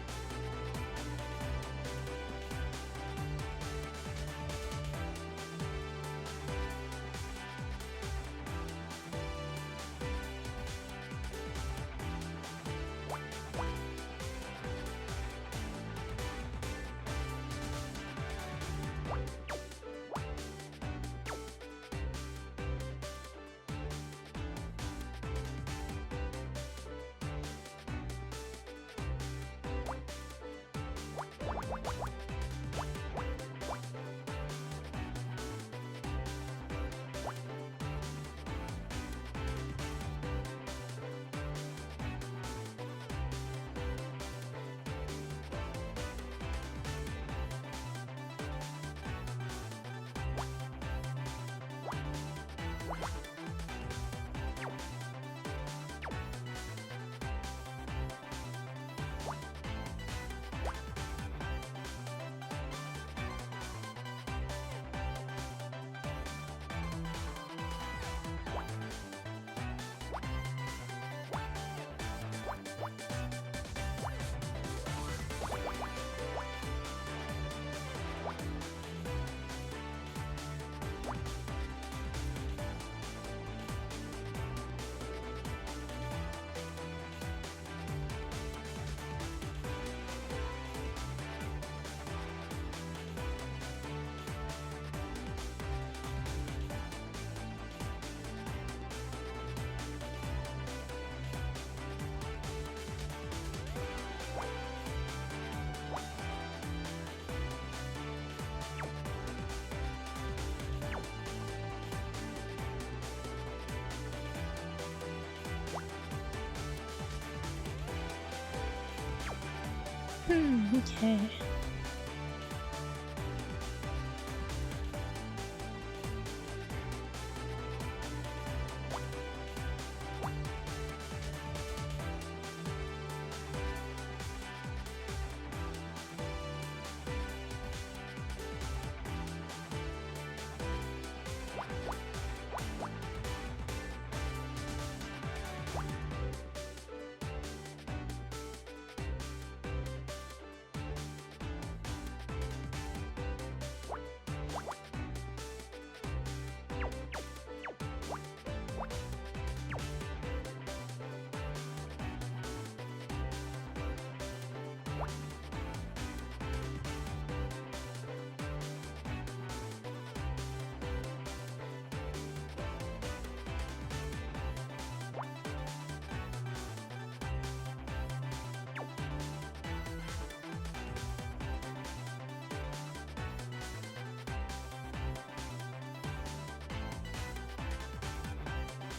Okay.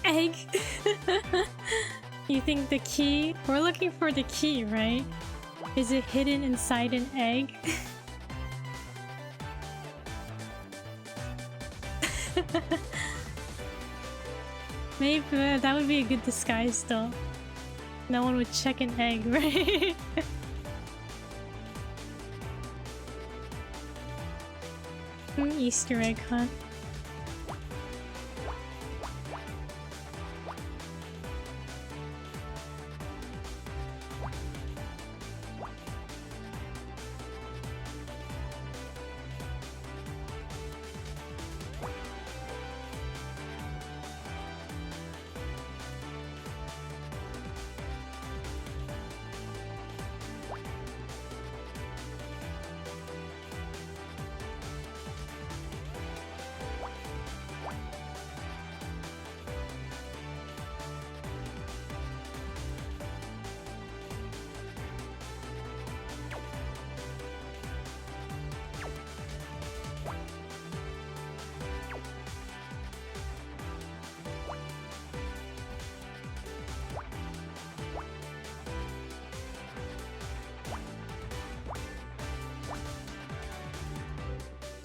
Egg? You think the key? We're looking for the key, right? Is it hidden inside an egg? Maybe that would be a good disguise though. No one would check an egg, right? Easter egg hunt.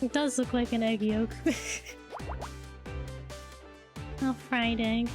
It does look like an egg yolk. A fried egg.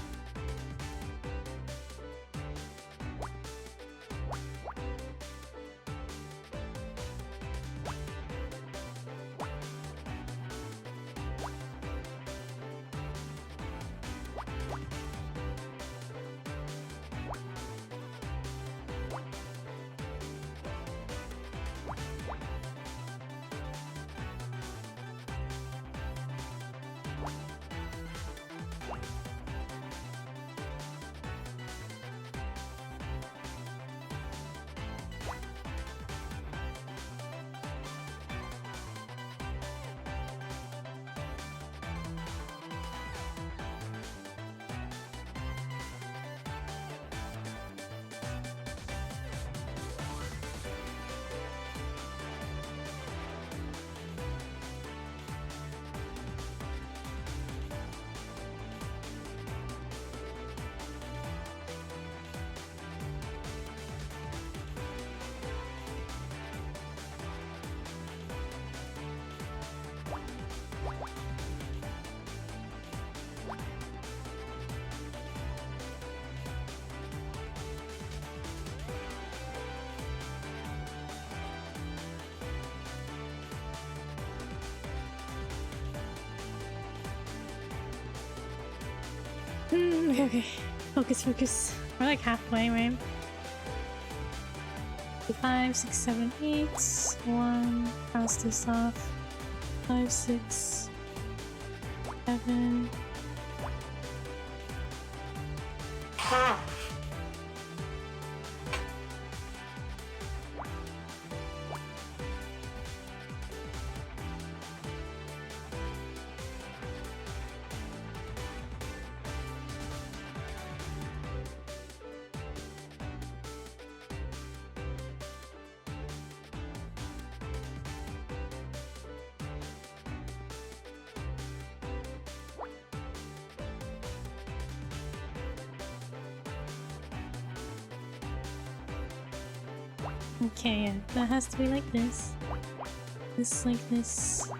Okay, okay. Focus, focus. We're like halfway, right? 5, 6, 7, 8. 1. Cross this off. 5, 6, 7. Okay, yeah, that has to be like this. This like this.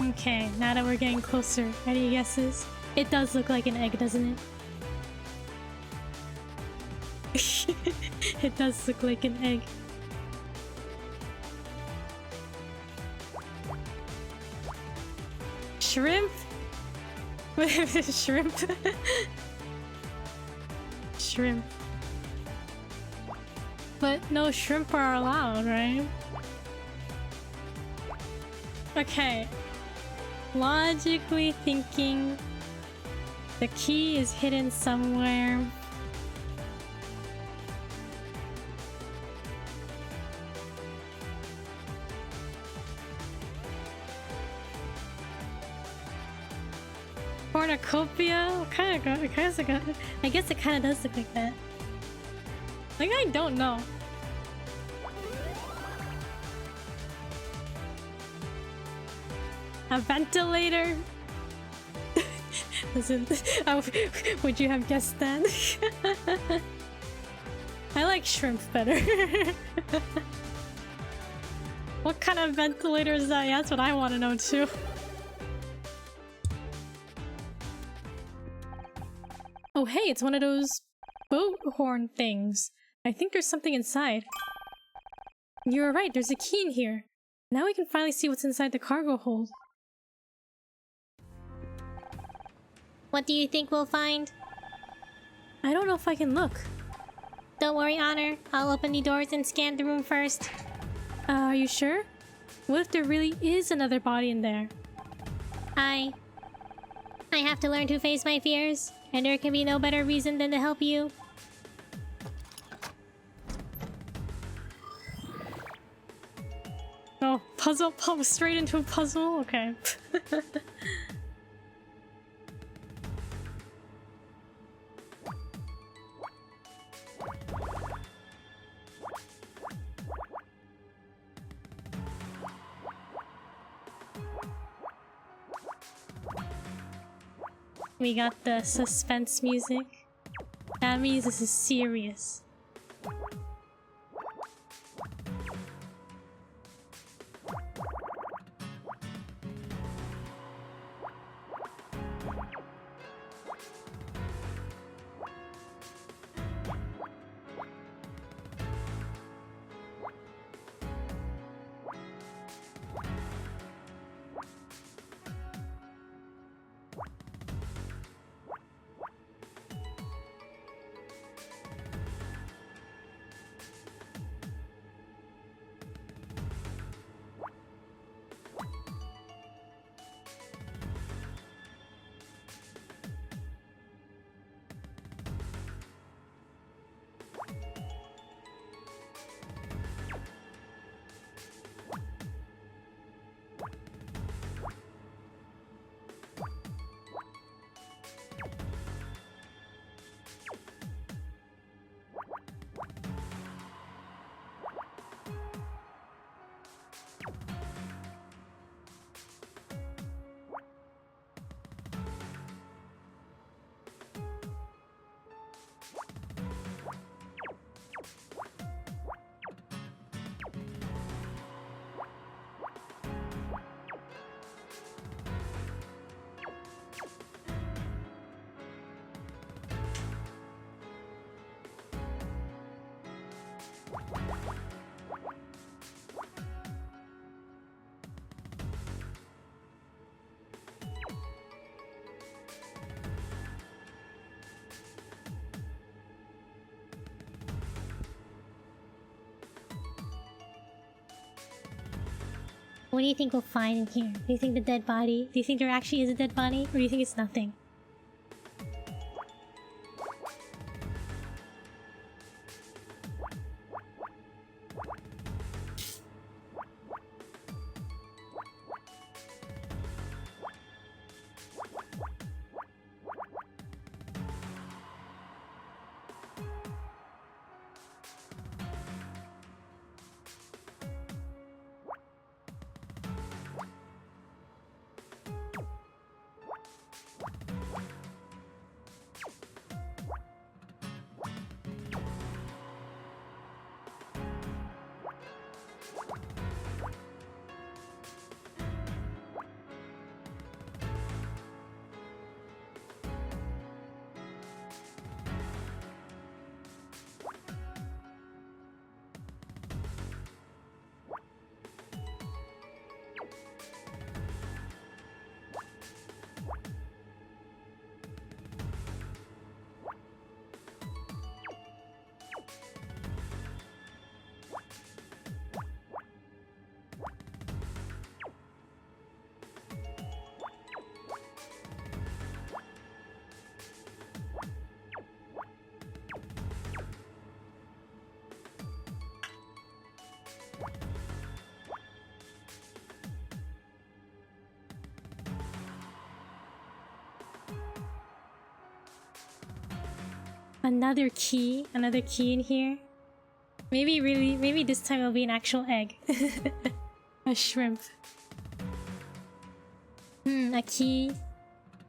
Okay, now that we're getting closer, any guesses? It does look like an egg, doesn't it? It does look like an egg. Shrimp? Shrimp? Shrimp. But no shrimp are allowed, right? Okay. Logically thinking, the key is hidden somewhere. Cornucopia? I guess it kind of does look like that. Like, I don't know. A ventilator? Would you have guessed that? I like shrimp better. What kind of ventilator is that? Yeah, that's what I want to know too. Oh hey, it's one of those boat horn things. I think there's something inside. You're right, there's a key in here. Now we can finally see what's inside the cargo hold. What do you think we'll find? I don't know if I can look. Don't worry, Honor. I'll open the doors and scan the room first. Are you sure? What if there really is another body in there? I have to learn to face my fears, and there can be no better reason than to help you. Oh, puzzle? Pop straight into a puzzle? Okay. We got the suspense music. That means this is serious. What do you think we'll find in here? Do you think the dead body? Do you think there actually is a dead body? Or do you think it's nothing? Another key in here. Maybe this time it'll be an actual egg. A shrimp. A key.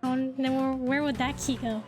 Oh, then where would that key go?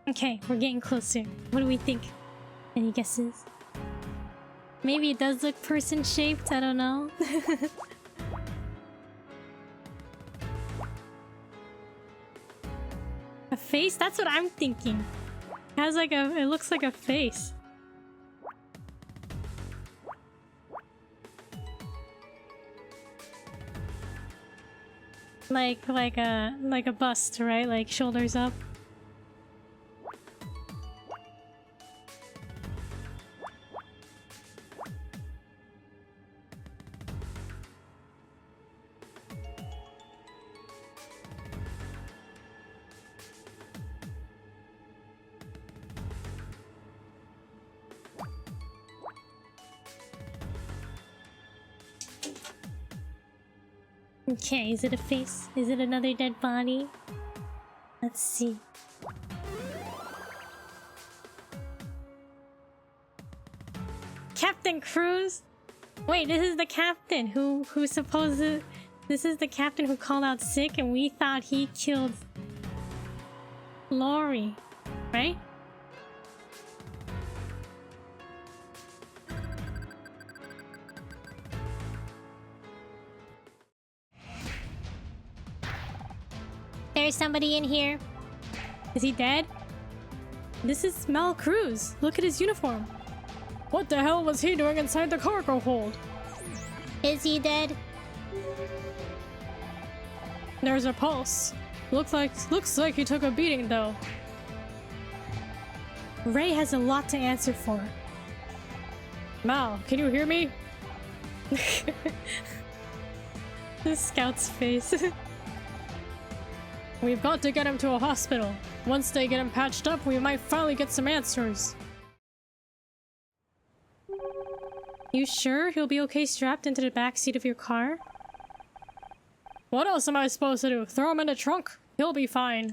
Okay, we're getting closer. What do we think? Any guesses? Maybe it does look person-shaped, I don't know. A face? That's what I'm thinking. It looks like a face. Like a bust, right? Like shoulders up. Okay, is it a face? Is it another dead body? Let's see. Captain Cruz? Wait, this is the captain who supposes... This is the captain who called out sick and we thought he killed... Lori, right? There's somebody in here. Is he dead? This is Mal Cruz. Look at his uniform. What the hell was he doing inside the cargo hold? Is he dead? There's a pulse. Looks like he took a beating though. Ray has a lot to answer for. Mal, can you hear me? The scout's face. We've got to get him to a hospital. Once they get him patched up, we might finally get some answers. You sure he'll be okay strapped into the back seat of your car? What else am I supposed to do? Throw him in the trunk? He'll be fine.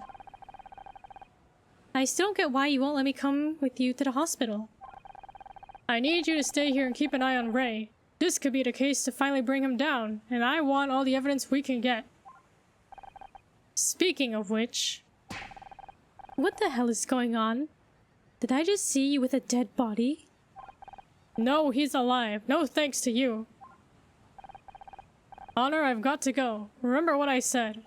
I still don't get why you won't let me come with you to the hospital. I need you to stay here and keep an eye on Ray. This could be the case to finally bring him down, and I want all the evidence we can get. Speaking of which... What the hell is going on? Did I just see you with a dead body? No, he's alive. No thanks to you. Honor, I've got to go. Remember what I said.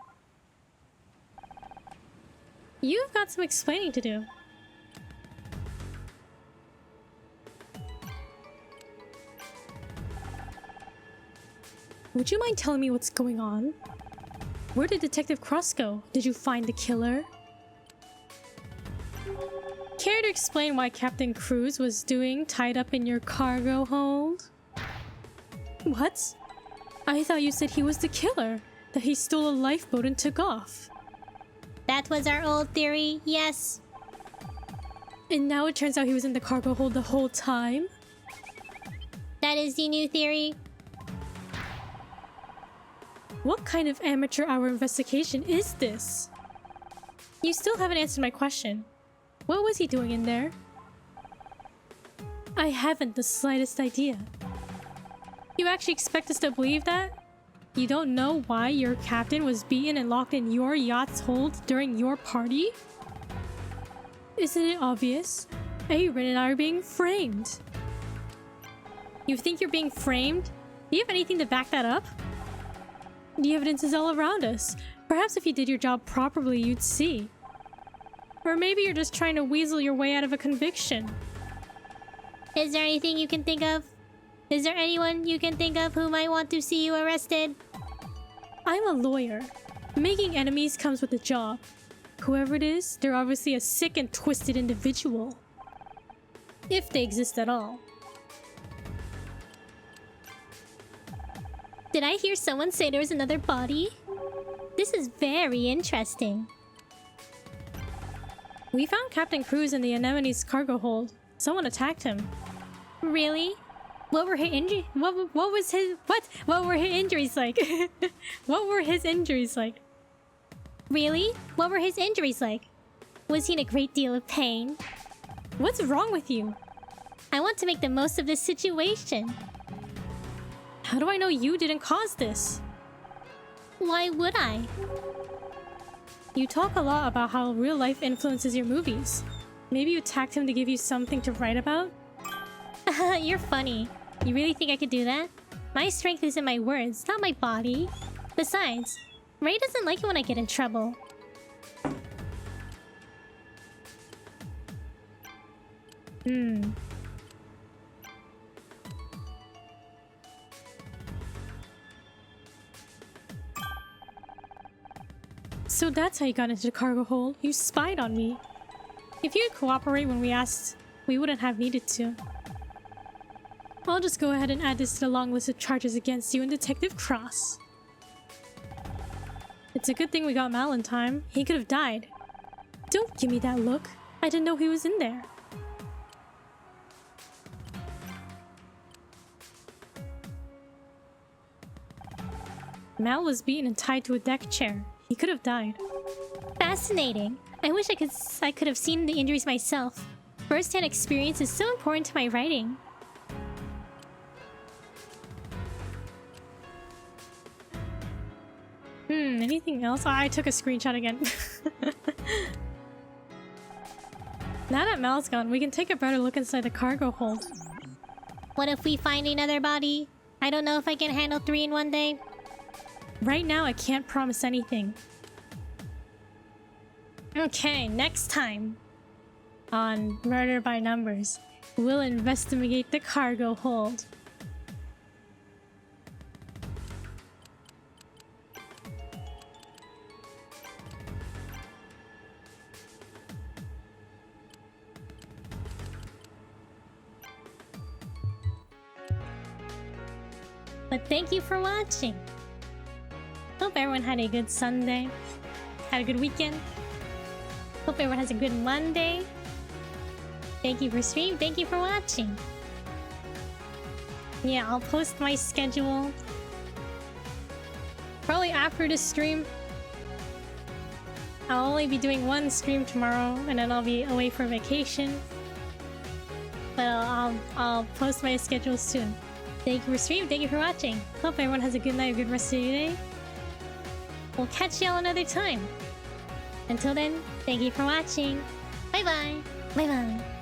You've got some explaining to do. Would you mind telling me what's going on? Where did Detective Cross go? Did you find the killer? Care to explain why Captain Cruz was doing tied up in your cargo hold? What? I thought you said he was the killer, that he stole a lifeboat and took off. That was our old theory, yes. And now it turns out he was in the cargo hold the whole time? That is the new theory. What kind of amateur hour investigation is this? You still haven't answered my question. What was he doing in there? I haven't the slightest idea. You actually expect us to believe that? You don't know why your captain was beaten and locked in your yacht's hold during your party? Isn't it obvious? Aaron and I are being framed. You think you're being framed? Do you have anything to back that up? The evidence is all around us. Perhaps if you did your job properly, you'd see. Or maybe you're just trying to weasel your way out of a conviction. Is there anything you can think of? Is there anyone you can think of who might want to see you arrested? I'm a lawyer. Making enemies comes with the job. Whoever it is, they're obviously a sick and twisted individual. If they exist at all. Did I hear someone say there was another body? This is very interesting. We found Captain Cruz in the Anemone's cargo hold. Someone attacked him. Really? What were his injuries like? What were his injuries like? Really? What were his injuries like? Was he in a great deal of pain? What's wrong with you? I want to make the most of this situation. How do I know you didn't cause this? Why would I? You talk a lot about how real life influences your movies. Maybe you attacked him to give you something to write about? You're funny. You really think I could do that? My strength is in my words, not my body. Besides, Ray doesn't like it when I get in trouble. So that's how you got into the cargo hold. You spied on me. If you'd cooperate when we asked, we wouldn't have needed to. I'll just go ahead and add this to the long list of charges against you and Detective Cross. It's a good thing we got Mal in time. He could have died. Don't give me that look. I didn't know he was in there. Mal was beaten and tied to a deck chair. He could have died. Fascinating. I wish I could have seen the injuries myself. First-hand experience is so important to my writing. Anything else? Oh, I took a screenshot again. Now that Mal's gone, we can take a better look inside the cargo hold. What if we find another body? I don't know if I can handle 3 in one day. Right now, I can't promise anything. Okay, next time on Murder by Numbers, we'll investigate the cargo hold. But thank you for watching. Hope everyone had a good Sunday. Had a good weekend. Hope everyone has a good Monday. Thank you for streaming. Thank you for watching. Yeah, I'll post my schedule probably after this stream. I'll only be doing 1 stream tomorrow, and then I'll be away for vacation. But I'll post my schedule soon. Thank you for streaming. Thank you for watching. Hope everyone has a good night, a good rest of your day. We'll catch y'all another time. Until then, thank you for watching. Bye bye. Bye bye.